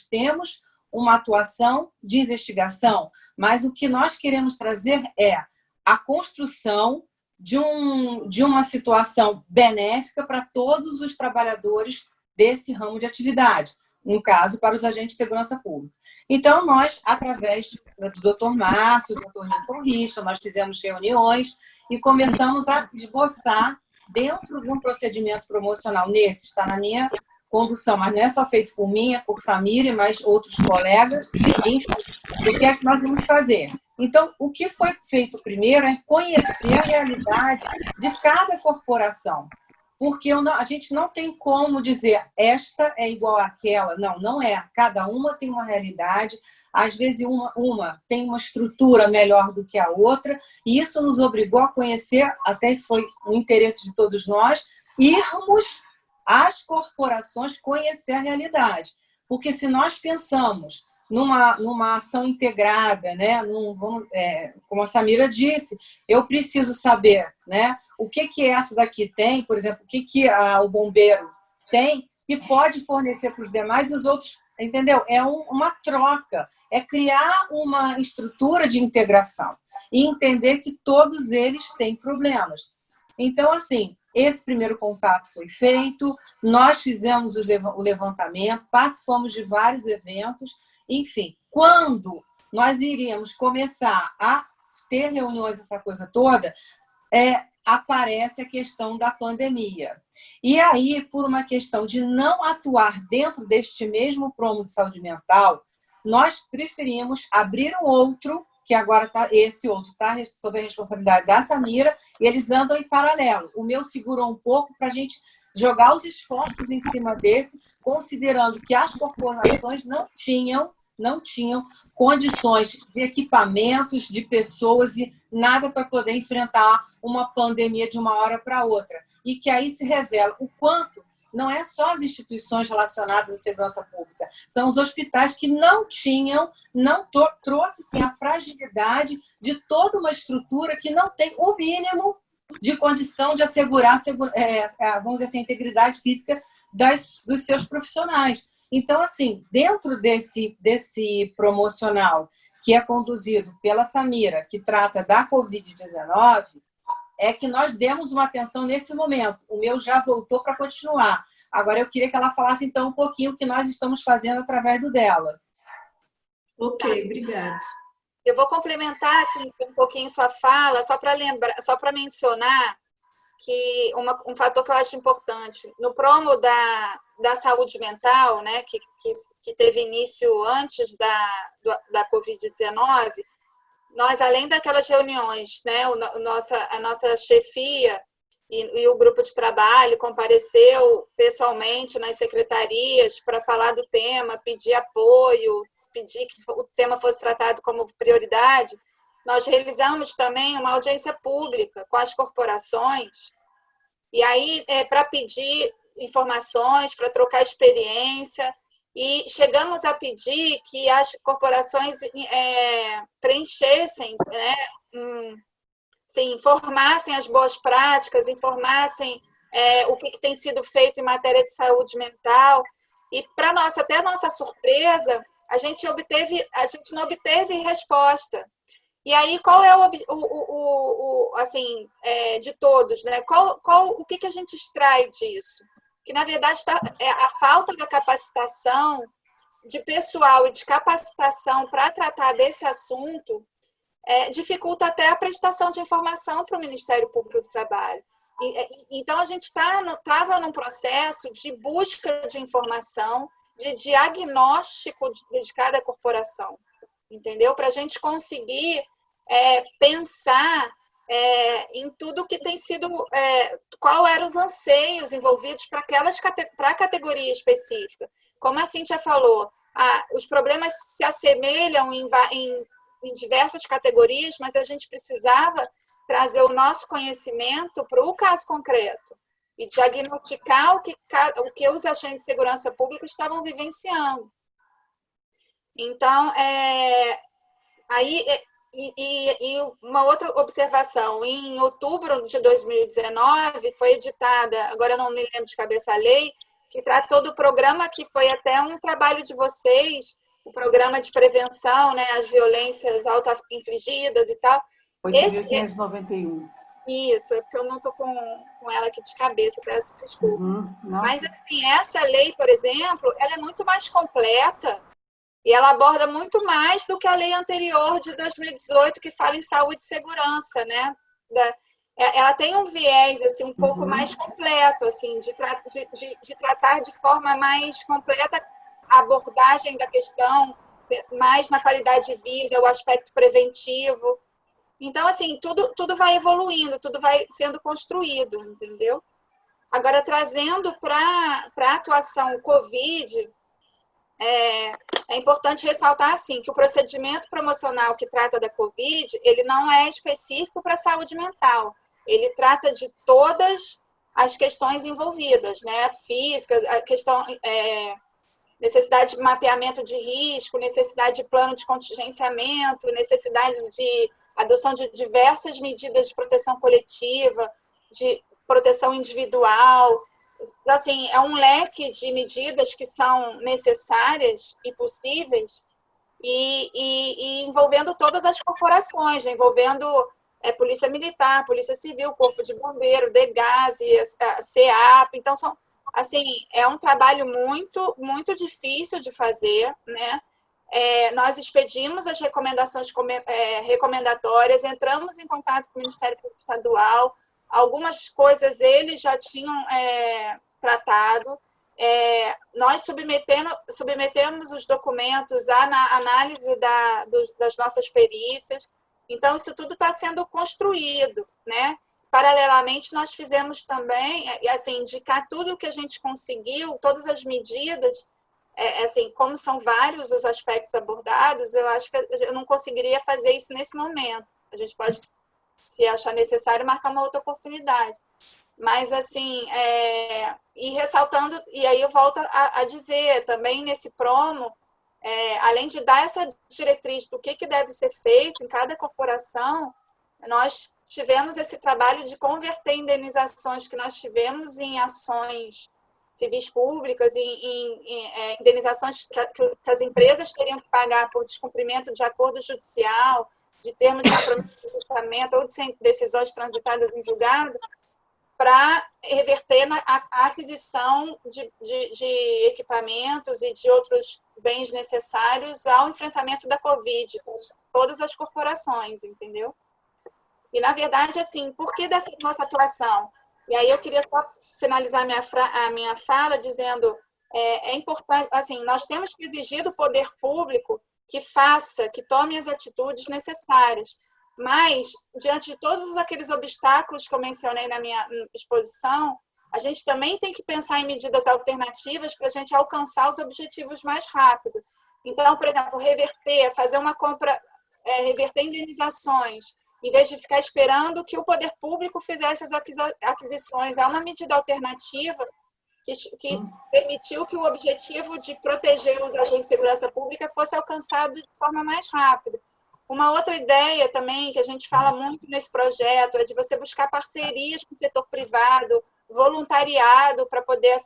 Speaker 4: temos uma atuação de investigação, mas o que nós queremos trazer é a construção de uma situação benéfica para todos os trabalhadores desse ramo de atividade, no caso, para os agentes de segurança pública. Então, nós, através do Dr. Márcio, do Dr. Nilton Richa, nós fizemos reuniões e começamos a esboçar dentro de um procedimento promocional. Nesse está na minha condução, mas não é só feito por mim, é por Samira, mas outros colegas, enfim, o que é que nós vamos fazer? Então, o que foi feito primeiro é conhecer a realidade de cada corporação, porque a gente não tem como dizer esta é igual àquela, não é. Cada uma tem uma realidade, às vezes uma tem uma estrutura melhor do que a outra, e isso nos obrigou a conhecer, até isso foi o interesse de todos nós, irmos às corporações conhecer a realidade. Porque se nós pensamos numa ação integrada, né? Como a Samira disse, eu preciso saber, né? O que essa daqui tem, por exemplo, o que o bombeiro tem que pode fornecer para os demais e os outros, entendeu? É uma troca, é criar uma estrutura de integração e entender que todos eles têm problemas. Então, assim, esse primeiro contato foi feito, nós fizemos o levantamento, participamos de vários eventos, enfim, quando nós iríamos começar a ter reuniões, essa coisa toda, aparece a questão da pandemia. E aí, por uma questão de não atuar dentro deste mesmo promo de saúde mental, nós preferimos abrir um outro, que agora esse outro está sob a responsabilidade da Samira, e eles andam em paralelo. O meu segurou um pouco para a gente jogar os esforços em cima desse, considerando que as corporações não tinham condições de equipamentos, de pessoas e nada para poder enfrentar uma pandemia de uma hora para outra. E que aí se revela o quanto não é só as instituições relacionadas à segurança pública, são os hospitais que não trouxe sim, a fragilidade de toda uma estrutura que não tem o mínimo de condição de assegurar, vamos dizer assim, a integridade física dos seus profissionais. Então, assim, dentro desse promocional que é conduzido pela Samira, que trata da Covid-19, é que nós demos uma atenção nesse momento. O meu já voltou para continuar. Agora, eu queria que ela falasse, então, um pouquinho o que nós estamos fazendo através do dela.
Speaker 1: Ok, obrigada.
Speaker 6: Eu vou complementar assim, um pouquinho sua fala, só para mencionar que um fator que eu acho importante. No promo da saúde mental, né, que teve início antes da Covid-19, nós, além daquelas reuniões, né, a nossa chefia e o grupo de trabalho compareceu pessoalmente nas secretarias para falar do tema, pedir apoio, pedir que o tema fosse tratado como prioridade. Nós realizamos também uma audiência pública com as corporações, e aí para pedir informações, para trocar experiência, e chegamos a pedir que as corporações preenchessem, né, informassem as boas práticas, informassem o que tem sido feito em matéria de saúde mental. E, até a nossa surpresa, a gente não obteve resposta. E aí, qual é de todos, né? O que a gente extrai disso? Que, na verdade, a falta da capacitação de pessoal e de capacitação para tratar desse assunto dificulta até a prestação de informação para o Ministério Público do Trabalho. Então, a gente estava num processo de busca de informação, de diagnóstico de cada corporação, entendeu? Para a gente conseguir pensar em tudo que tem sido, qual eram os anseios envolvidos para a categoria específica. Como a Cíntia falou, os problemas se assemelham em diversas categorias, mas a gente precisava trazer o nosso conhecimento para o caso concreto e diagnosticar o que os agentes de segurança pública estavam vivenciando. Então, e uma outra observação, em outubro de 2019 foi editada, agora eu não me lembro de cabeça a lei, que tratou do programa que foi até um trabalho de vocês, o programa de prevenção, né, às violências auto-infligidas e tal.
Speaker 3: 8.591.
Speaker 6: Isso, é porque eu não estou com ela aqui de cabeça, peço desculpa. Mas, assim, essa lei, por exemplo, ela é muito mais completa e ela aborda muito mais do que a lei anterior de 2018, que fala em saúde e segurança, né? Ela tem um viés assim, um pouco mais completo, assim, de tratar de forma mais completa a abordagem da questão, mais na qualidade de vida, o aspecto preventivo. Então, assim, tudo vai evoluindo, tudo vai sendo construído, entendeu? Agora, trazendo para a atuação COVID, é importante ressaltar, assim, que o procedimento promocional que trata da COVID, ele não é específico para a saúde mental. Ele trata de todas as questões envolvidas, né? Física, a questão... necessidade de mapeamento de risco, necessidade de plano de contingenciamento, necessidade de adoção de diversas medidas de proteção coletiva, de proteção individual. Assim, é um leque de medidas que são necessárias e possíveis e envolvendo todas as corporações, né? Envolvendo Polícia Militar, Polícia Civil, Corpo de Bombeiro, DEGASE, a CEAP. Então, assim, é um trabalho muito, muito difícil de fazer, né? Nós expedimos as recomendações recomendatórias, entramos em contato com o Ministério Público Estadual, algumas coisas eles já tinham tratado. Nós submetemos os documentos à análise das nossas perícias. Então, isso tudo está sendo construído, né? Paralelamente, nós fizemos também, assim, indicar tudo o que a gente conseguiu, todas as medidas, assim, como são vários os aspectos abordados, eu acho que eu não conseguiria fazer isso nesse momento. A gente pode, se achar necessário, marcar uma outra oportunidade. Mas, assim, e ressaltando, e aí eu volto a dizer, também nesse promo, além de dar essa diretriz do que deve ser feito em cada corporação, nós tivemos esse trabalho de converter indenizações que nós tivemos em ações civis públicas, em indenizações que as empresas teriam que pagar por descumprimento de acordo judicial, de termo de comprometimento ou de decisões transitadas em julgado, para reverter a aquisição de equipamentos e de outros bens necessários ao enfrentamento da Covid, todas as corporações, entendeu? E, na verdade, assim, por que dessa nossa atuação? E aí eu queria só finalizar a minha fala dizendo, é importante, assim, nós temos que exigir do poder público que tome as atitudes necessárias. Mas, diante de todos aqueles obstáculos que eu mencionei na minha exposição, a gente também tem que pensar em medidas alternativas para a gente alcançar os objetivos mais rápido. Então, por exemplo, fazer uma compra, reverter indenizações, em vez de ficar esperando que o poder público fizesse as aquisições. É uma medida alternativa que permitiu que o objetivo de proteger os agentes de segurança pública fosse alcançado de forma mais rápida. Uma outra ideia também, que a gente fala muito nesse projeto, é de você buscar parcerias com o setor privado, voluntariado, para poder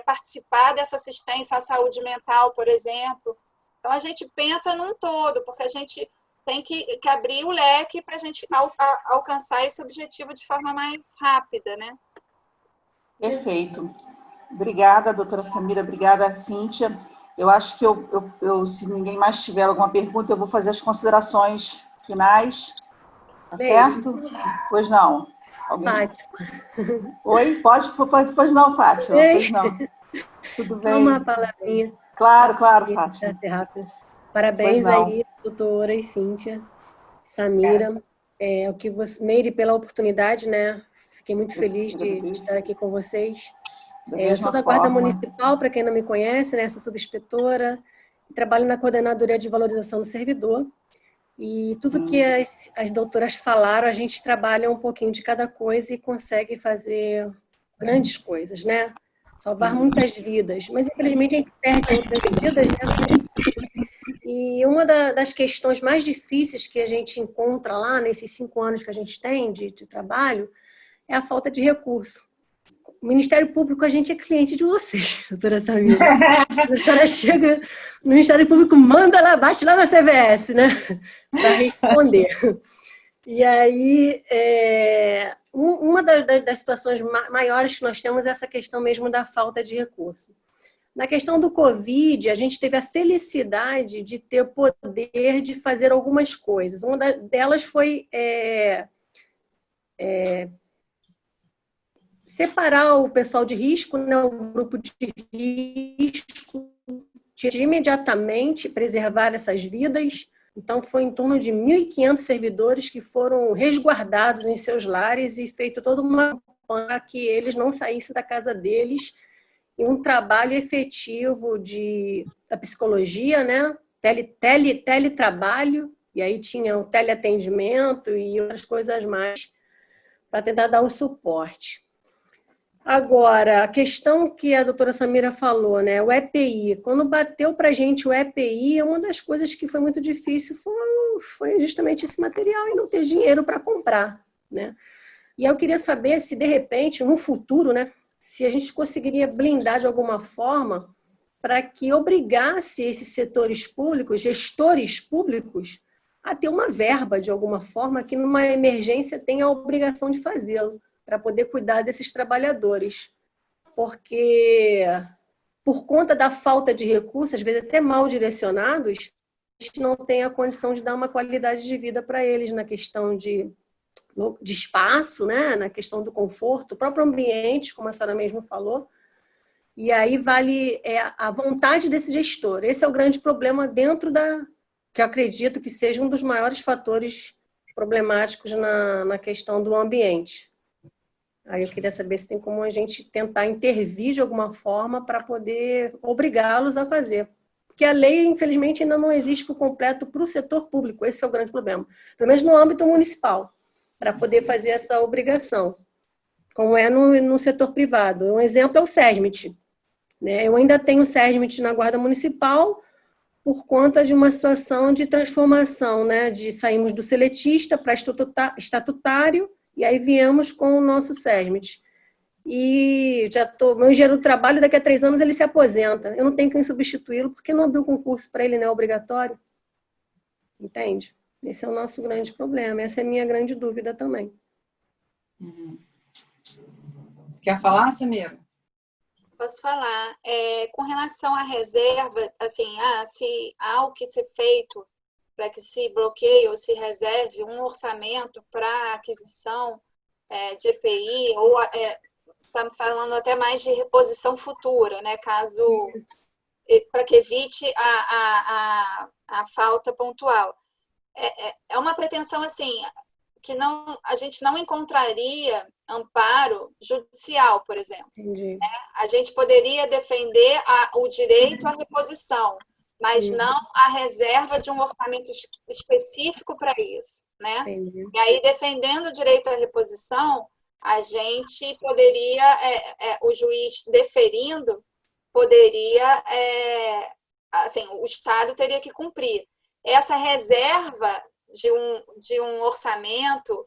Speaker 6: participar dessa assistência à saúde mental, por exemplo. Então, a gente pensa num todo, porque a gente tem que abrir o leque para a gente alcançar esse objetivo de forma mais rápida, né?
Speaker 3: Perfeito. Obrigada, doutora Samira. Obrigada, Cíntia. Eu acho que se ninguém mais tiver alguma pergunta, eu vou fazer as considerações finais. Tá certo? Pois não. Alguém?
Speaker 11: Fátima.
Speaker 3: Oi? Pois não, Fátima. Pois não. Tudo bem?
Speaker 11: Só uma palavrinha.
Speaker 3: Claro, Fátima.
Speaker 11: Parabéns aí, doutora e Cíntia, Samira. O que Meire, pela oportunidade, né? Fiquei muito feliz de estar aqui com vocês. Eu sou da Guarda Municipal, para quem não me conhece, né? Sou subinspetora, trabalho na Coordenadoria de Valorização do Servidor. E tudo que as doutoras falaram, a gente trabalha um pouquinho de cada coisa e consegue fazer grandes coisas, né? Salvar muitas vidas. Mas, infelizmente, a gente perde outras vidas, né? E uma das questões mais difíceis que a gente encontra lá, nesses 5 anos que a gente tem de trabalho, é a falta de recurso. O Ministério Público, a gente é cliente de vocês, doutora Samira. A doutora chega no Ministério Público, manda lá, bate lá na CVS, né? Para responder. E aí, uma das situações maiores que nós temos é essa questão mesmo da falta de recurso. Na questão do Covid, a gente teve a felicidade de ter o poder de fazer algumas coisas. Uma delas foi separar o pessoal de risco, né, o grupo de risco, de imediatamente preservar essas vidas. Então, foi em torno de 1.500 servidores que foram resguardados em seus lares e feito toda uma campanha para que eles não saíssem da casa deles, e um trabalho efetivo da psicologia, né? Teletrabalho, e aí tinha o teleatendimento e outras coisas mais para tentar dar o suporte. Agora, a questão que a doutora Samira falou, né, o EPI, quando bateu para a gente o EPI, uma das coisas que foi muito difícil foi justamente esse material e não ter dinheiro para comprar, né? E eu queria saber se, de repente, no futuro, né, se a gente conseguiria blindar de alguma forma para que obrigasse esses setores públicos, gestores públicos, a ter uma verba de alguma forma que numa emergência tenha a obrigação de fazê-lo, para poder cuidar desses trabalhadores. Porque, por conta da falta de recursos, às vezes até mal direcionados, a gente não tem a condição de dar uma qualidade de vida para eles na questão de espaço, né? Na questão do conforto, o próprio ambiente, como a senhora mesmo falou. E aí vale a vontade desse gestor. Esse é o grande problema dentro que eu acredito que seja um dos maiores fatores problemáticos na questão do ambiente. Aí eu queria saber se tem como a gente tentar intervir de alguma forma para poder obrigá-los a fazer. Porque a lei, infelizmente, ainda não existe por completo para o setor público. Esse é o grande problema. Pelo menos no âmbito municipal, para poder fazer essa obrigação, como é no setor privado. Um exemplo é o SESMIT, né? Eu ainda tenho o SESMIT na Guarda Municipal por conta de uma situação de transformação, né? Saímos do seletista para estatutário, e aí viemos com o nosso SESMIT. E meu engenheiro do trabalho, daqui a 3 anos, ele se aposenta. Eu não tenho quem substituí-lo, porque não abriu concurso para ele, não é obrigatório. Entende? Esse é o nosso grande problema. Essa é a minha grande dúvida também.
Speaker 4: Quer falar, Samira?
Speaker 6: Posso falar. Com relação à reserva, assim, se há o que ser feito para que se bloqueie ou se reserve um orçamento para aquisição de EPI, ou estamos falando até mais de reposição futura, né? Caso, para que evite a falta pontual. É uma pretensão assim que a gente não encontraria amparo judicial, por exemplo. Né? A gente poderia defender o direito à reposição, mas não a reserva de um orçamento específico para isso, né? E aí, defendendo o direito à reposição, a gente poderia, o juiz deferindo, poderia, assim, o Estado teria que cumprir. Essa reserva de um orçamento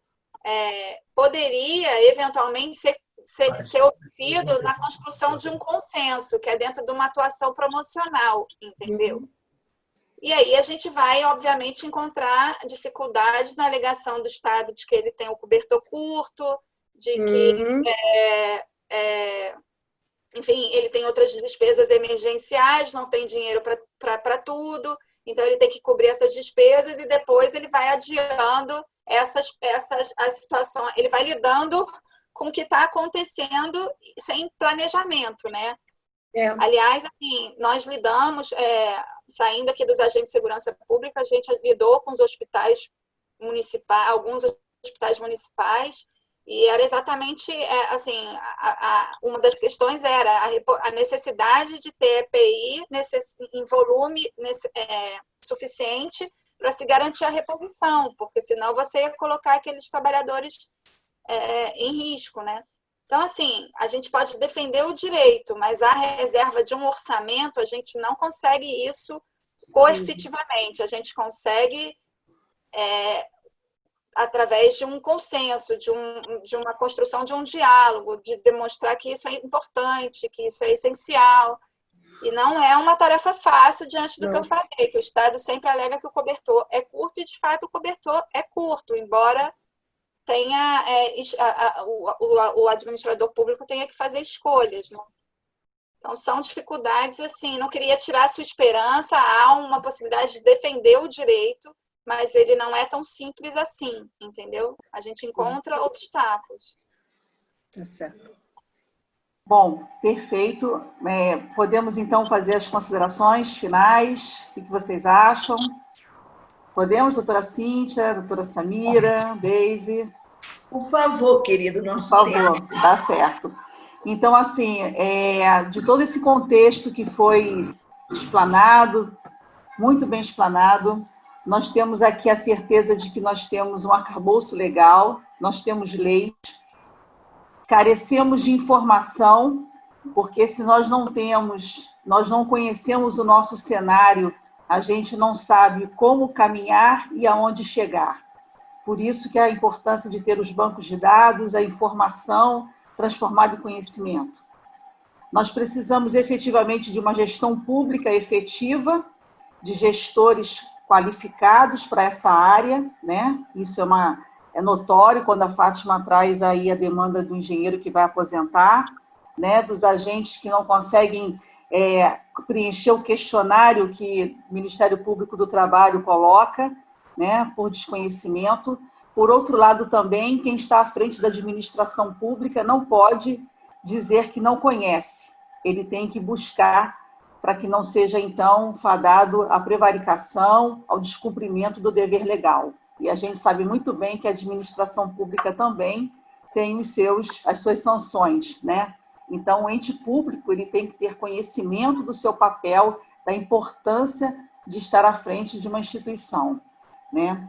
Speaker 6: poderia, eventualmente, ser obtido na construção de um consenso, que é dentro de uma atuação promocional, entendeu? E aí a gente vai, obviamente, encontrar dificuldade na alegação do Estado de que ele tem o cobertor curto, de que, enfim, ele tem outras despesas emergenciais, não tem dinheiro para tudo, então ele tem que cobrir essas despesas e depois ele vai adiando a situação, ele vai lidando com o que está acontecendo sem planejamento, né? Aliás, assim, nós lidamos, saindo aqui dos agentes de segurança pública, a gente lidou com os hospitais municipais, alguns hospitais municipais, e era exatamente, assim, uma das questões era a necessidade de ter EPI em volume suficiente para se garantir a reposição, porque senão você ia colocar aqueles trabalhadores em risco, né? Então, assim, a gente pode defender o direito, mas a reserva de um orçamento, a gente não consegue isso coercitivamente. A gente consegue através de um consenso, de uma construção de um diálogo, de demonstrar que isso é importante, que isso é essencial. E não é uma tarefa fácil diante do que eu falei, que o Estado sempre alega que o cobertor é curto, e de fato o cobertor é curto, embora tenha o administrador público tenha que fazer escolhas, né? Então, são dificuldades, assim, não queria tirar a sua esperança, há uma possibilidade de defender o direito, mas ele não é tão simples assim, entendeu? A gente encontra obstáculos.
Speaker 11: Tá certo.
Speaker 3: Bom, perfeito. Podemos, então, fazer as considerações finais? O que vocês acham? Podemos, doutora Cíntia, doutora Samira, Deise?
Speaker 1: Por favor, querido, nosso
Speaker 3: Por favor, tá certo. Então, assim, de todo esse contexto que foi explanado, muito bem explanado, nós temos aqui a certeza de que nós temos um arcabouço legal, nós temos leis, carecemos de informação, porque se nós não conhecemos o nosso cenário, a gente não sabe como caminhar e aonde chegar. Por isso que a importância de ter os bancos de dados, a informação transformada em conhecimento. Nós precisamos efetivamente de uma gestão pública efetiva, de gestores qualificados para essa área, né? Isso é notório quando a Fátima traz aí a demanda do engenheiro que vai aposentar, né? Dos agentes que não conseguem preencher o questionário que o Ministério Público do Trabalho coloca, né? Por desconhecimento. Por outro lado, também, quem está à frente da administração pública não pode dizer que não conhece. Ele tem que buscar para que não seja, então, fadado à prevaricação, ao descumprimento do dever legal. E a gente sabe muito bem que a administração pública também tem as suas sanções, né? Então, o ente público ele tem que ter conhecimento do seu papel, da importância de estar à frente de uma instituição, né?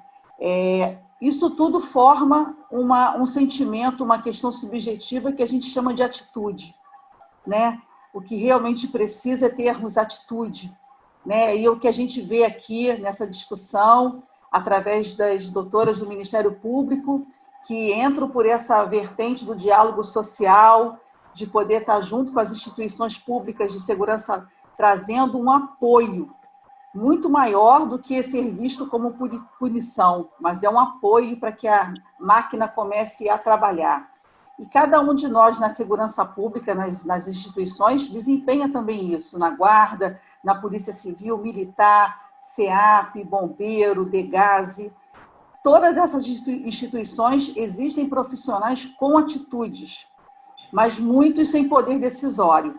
Speaker 3: Isso tudo forma um sentimento, uma questão subjetiva que a gente chama de atitude, né? O que realmente precisa é termos atitude, né? E o que a gente vê aqui nessa discussão, através das doutoras do Ministério Público, que entram por essa vertente do diálogo social, de poder estar junto com as instituições públicas de segurança, trazendo um apoio muito maior do que ser visto como punição, mas é um apoio para que a máquina comece a trabalhar. E cada um de nós na segurança pública, nas instituições, desempenha também isso, na guarda, na polícia civil, militar, SEAP, bombeiro, DEGASE. Todas essas instituições existem profissionais com atitudes, mas muitos sem poder decisório,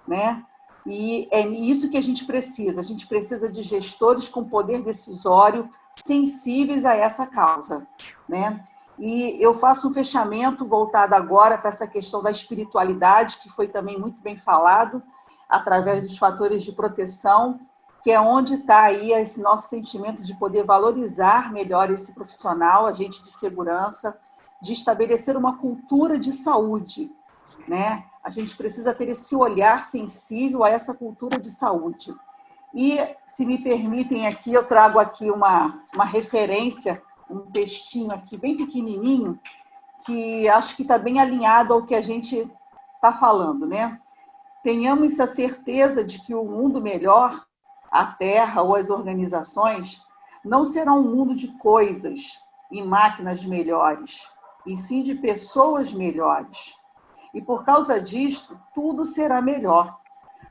Speaker 3: né? E é isso que a gente precisa de gestores com poder decisório sensíveis a essa causa, né? E eu faço um fechamento voltado agora para essa questão da espiritualidade, que foi também muito bem falado, através dos fatores de proteção, que é onde está aí esse nosso sentimento de poder valorizar melhor esse profissional, agente de segurança, de estabelecer uma cultura de saúde, né? A gente precisa ter esse olhar sensível a essa cultura de saúde. E, se me permitem aqui, eu trago aqui uma referência, um textinho aqui bem pequenininho, que acho que está bem alinhado ao que a gente está falando, né? Tenhamos a certeza de que o mundo melhor, a Terra ou as organizações, não será um mundo de coisas e máquinas melhores, e sim de pessoas melhores. E por causa disto, tudo será melhor,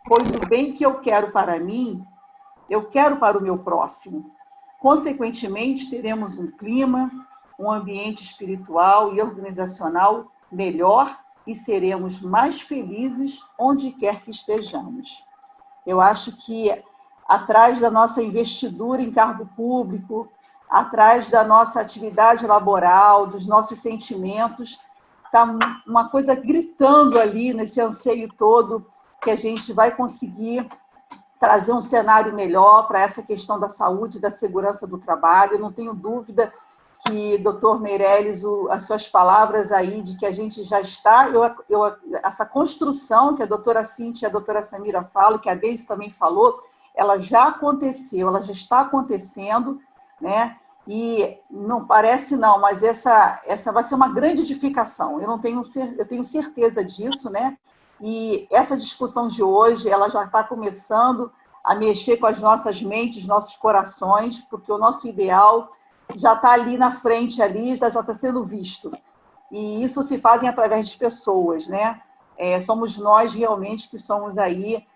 Speaker 3: pois o bem que eu quero para mim, eu quero para o meu próximo. Consequentemente, teremos um clima, um ambiente espiritual e organizacional melhor e seremos mais felizes onde quer que estejamos. Eu acho que atrás da nossa investidura em cargo público, atrás da nossa atividade laboral, dos nossos sentimentos, está uma coisa gritando ali nesse anseio todo que a gente vai conseguir trazer um cenário melhor para essa questão da saúde e da segurança do trabalho. Eu não tenho dúvida que, doutor Meirelles, as suas palavras aí de que a gente já está, essa construção que a doutora Cíntia e a doutora Samira falam, que a Deise também falou, ela já aconteceu, ela já está acontecendo, né? E não parece não, mas essa vai ser uma grande edificação. Eu tenho certeza disso, né? E essa discussão de hoje, ela já está começando a mexer com as nossas mentes, nossos corações, porque o nosso ideal já está ali na frente, ali, já está sendo visto. E isso se faz através de pessoas, né? Somos nós realmente que somos aí,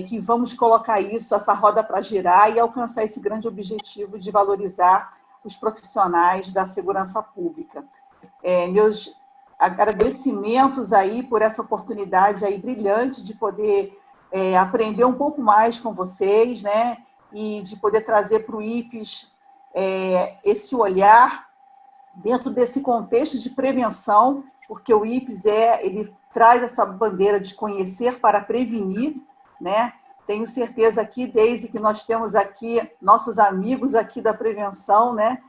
Speaker 3: que vamos colocar isso, essa roda para girar e alcançar esse grande objetivo de valorizar os profissionais da segurança pública. Meus agradecimentos aí por essa oportunidade aí brilhante de poder aprender um pouco mais com vocês, né? E de poder trazer para o IPES esse olhar dentro desse contexto de prevenção, porque o IPES ele traz essa bandeira de conhecer para prevenir, né? Tenho certeza aqui, Deise, que nós temos aqui nossos amigos aqui da prevenção, né?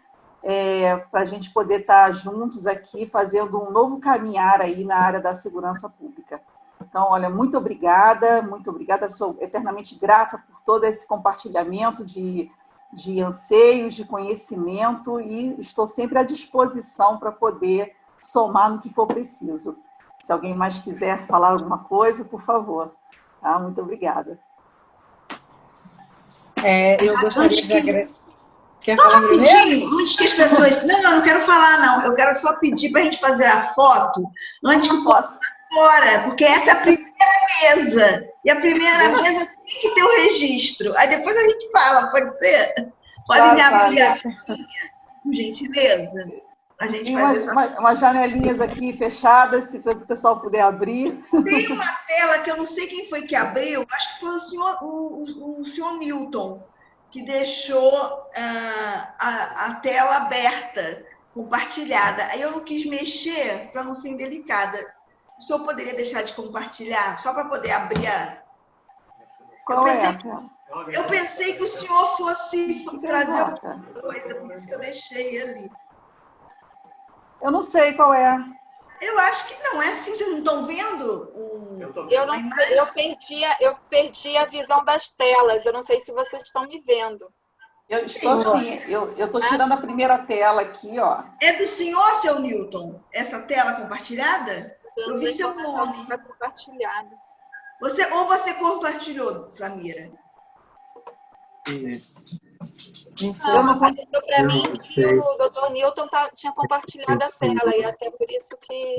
Speaker 3: Para a gente poder estar juntos aqui, fazendo um novo caminhar aí na área da segurança pública. Então, olha, muito obrigada, sou eternamente grata por todo esse compartilhamento de anseios, de conhecimento, e estou sempre à disposição para poder somar no que for preciso. Se alguém mais quiser falar alguma coisa, por favor. Tá? Muito obrigada.
Speaker 4: Eu gostaria de agradecer. Quer
Speaker 1: Só
Speaker 4: falar
Speaker 1: rapidinho, antes que as pessoas... Não quero falar, não. Eu quero só pedir para a gente fazer a foto, antes que o povo vá fora, porque essa é a primeira mesa. E a primeira mesa tem que ter o registro. Aí depois a gente fala, pode ser? Podem abrir a por gentileza. A gente faz
Speaker 3: umas janelinhas aqui fechadas, se o pessoal puder abrir.
Speaker 1: Tem uma tela que eu não sei quem foi que abriu, acho que foi o senhor Newton, que deixou a tela aberta, compartilhada. Aí eu não quis mexer para não ser indelicada. O senhor poderia deixar de compartilhar, só para poder abrir a... Eu pensei que o senhor fosse trazer alguma coisa, por isso que eu deixei ali.
Speaker 3: Eu não sei qual é.
Speaker 1: Eu acho que não é assim, vocês não estão vendo?
Speaker 6: Eu não sei, eu perdi a visão das telas, eu não sei se vocês estão me vendo.
Speaker 3: Eu estou sim, eu estou tirando a primeira tela aqui, ó.
Speaker 1: É do senhor, seu Newton, essa tela compartilhada? Eu vi seu nome.
Speaker 6: Está compartilhado.
Speaker 1: Você compartilhou, Samira?
Speaker 6: Não, apareceu para mim que o doutor Newton tinha compartilhado a tela, e até por isso que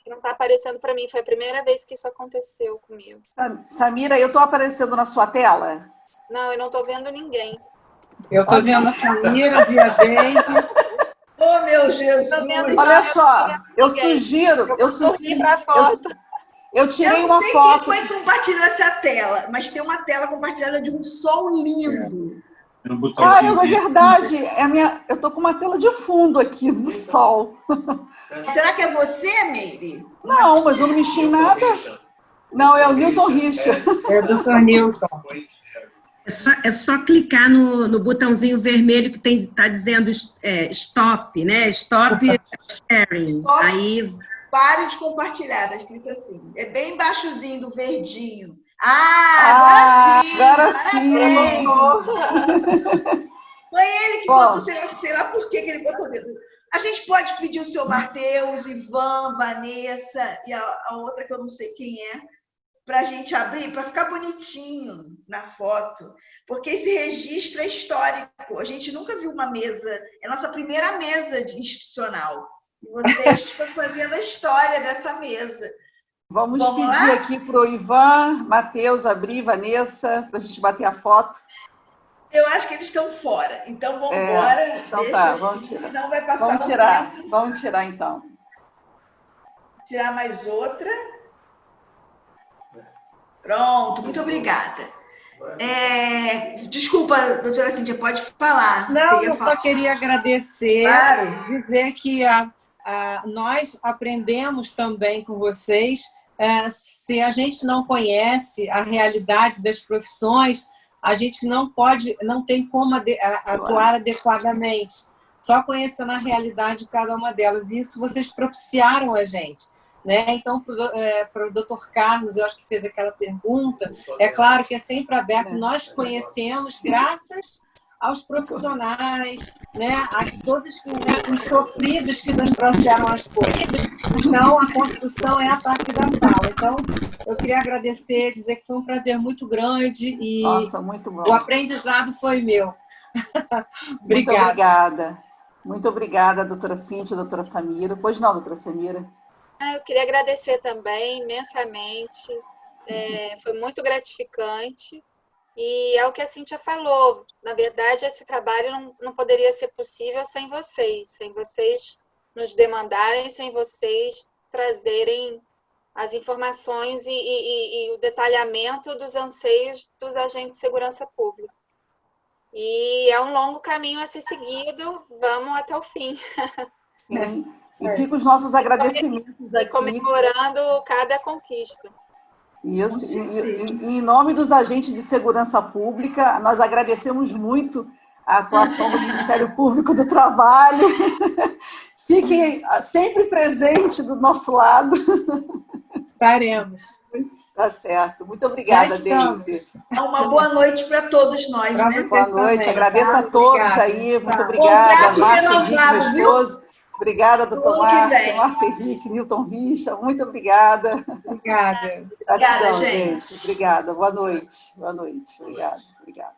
Speaker 6: não está aparecendo para mim. Foi a primeira vez que isso aconteceu comigo.
Speaker 3: Samira, eu estou aparecendo na sua tela?
Speaker 6: Não, eu não estou vendo ninguém.
Speaker 4: Eu estou vendo a Samira, a Deise.
Speaker 1: Oh, meu Jesus!
Speaker 3: Olha só, eu sugiro...
Speaker 6: para a foto.
Speaker 3: Eu tirei uma foto.
Speaker 1: Eu não sei quem foi que compartilhou essa tela, mas tem uma tela compartilhada de um sol lindo.
Speaker 3: É verdade. Eu estou com uma tela de fundo aqui do sol.
Speaker 1: Será que é você, Meire?
Speaker 3: Não, mas eu não mexi em nada. Não, é o Newton Richard.
Speaker 4: É o Dr. Newton.
Speaker 12: É só clicar no botãozinho vermelho que está dizendo stop, né? Stop sharing.
Speaker 1: Stop.
Speaker 12: Aí...
Speaker 1: Pare de compartilhar, está escrito assim. É bem embaixozinho do verdinho. Agora sim! Foi ele que botou, sei lá por que ele botou dentro. A gente pode pedir o seu Matheus, Ivan, Vanessa e a outra que eu não sei quem é, para a gente abrir, para ficar bonitinho na foto. Porque esse registro é histórico. A gente nunca viu uma mesa, é a nossa primeira mesa institucional. E vocês estão fazendo a história dessa mesa.
Speaker 3: Vamos pedir lá? Aqui para o Ivan, Matheus, abrir, Vanessa, para a gente bater a foto.
Speaker 1: Eu acho que eles estão fora. Então, vamos embora.
Speaker 3: Então tá, vamos tirar.
Speaker 1: Senão vai passar
Speaker 3: vamos tirar, então.
Speaker 1: Tirar mais outra. Pronto, muito obrigada. Desculpa, doutora Cíntia, pode falar.
Speaker 4: Não, eu só queria agradecer, dizer que nós aprendemos também com vocês. Se a gente não conhece a realidade das profissões, a gente não tem como atuar adequadamente, só conhecendo a realidade de cada uma delas. E isso vocês propiciaram a gente, né? Então, para o doutor Carlos, eu acho que fez aquela pergunta, é claro que é sempre aberto, nós conhecemos graças aos profissionais, né, a todos os sofridos que nos trouxeram as coisas. Então, a construção é a partir da fala. Então, eu queria agradecer, dizer que foi um prazer muito grande e
Speaker 3: nossa, muito bom.
Speaker 4: O aprendizado foi meu.
Speaker 3: Obrigada. Muito obrigada. Muito obrigada, doutora Cíntia, doutora Samira. Pois não, doutora Samira?
Speaker 6: Eu queria agradecer também imensamente. Foi muito gratificante. E é o que a Cíntia falou, na verdade, esse trabalho não poderia ser possível sem vocês nos demandarem, sem vocês trazerem as informações e o detalhamento dos anseios dos agentes de segurança pública. E é um longo caminho a ser seguido, vamos até o fim.
Speaker 3: Sim, e fica os nossos agradecimentos aqui.
Speaker 6: Comemorando cada conquista.
Speaker 3: Isso, e em nome dos agentes de segurança pública, nós agradecemos muito a atuação do Ministério Público do Trabalho. Fiquem sempre presentes do nosso lado.
Speaker 4: Estaremos.
Speaker 3: Tá certo. Muito obrigada, Deise.
Speaker 1: Uma boa noite para todos nós. Né?
Speaker 3: Boa noite. Também. Agradeço a todos aí. Muito obrigada. Márcia Henrique, meu esposo. Obrigada, doutor Márcio Henrique, Newton Richa. Muito obrigada.
Speaker 4: Obrigada.
Speaker 1: Obrigada, gente.
Speaker 3: Obrigada. Boa noite. Boa noite. Obrigada.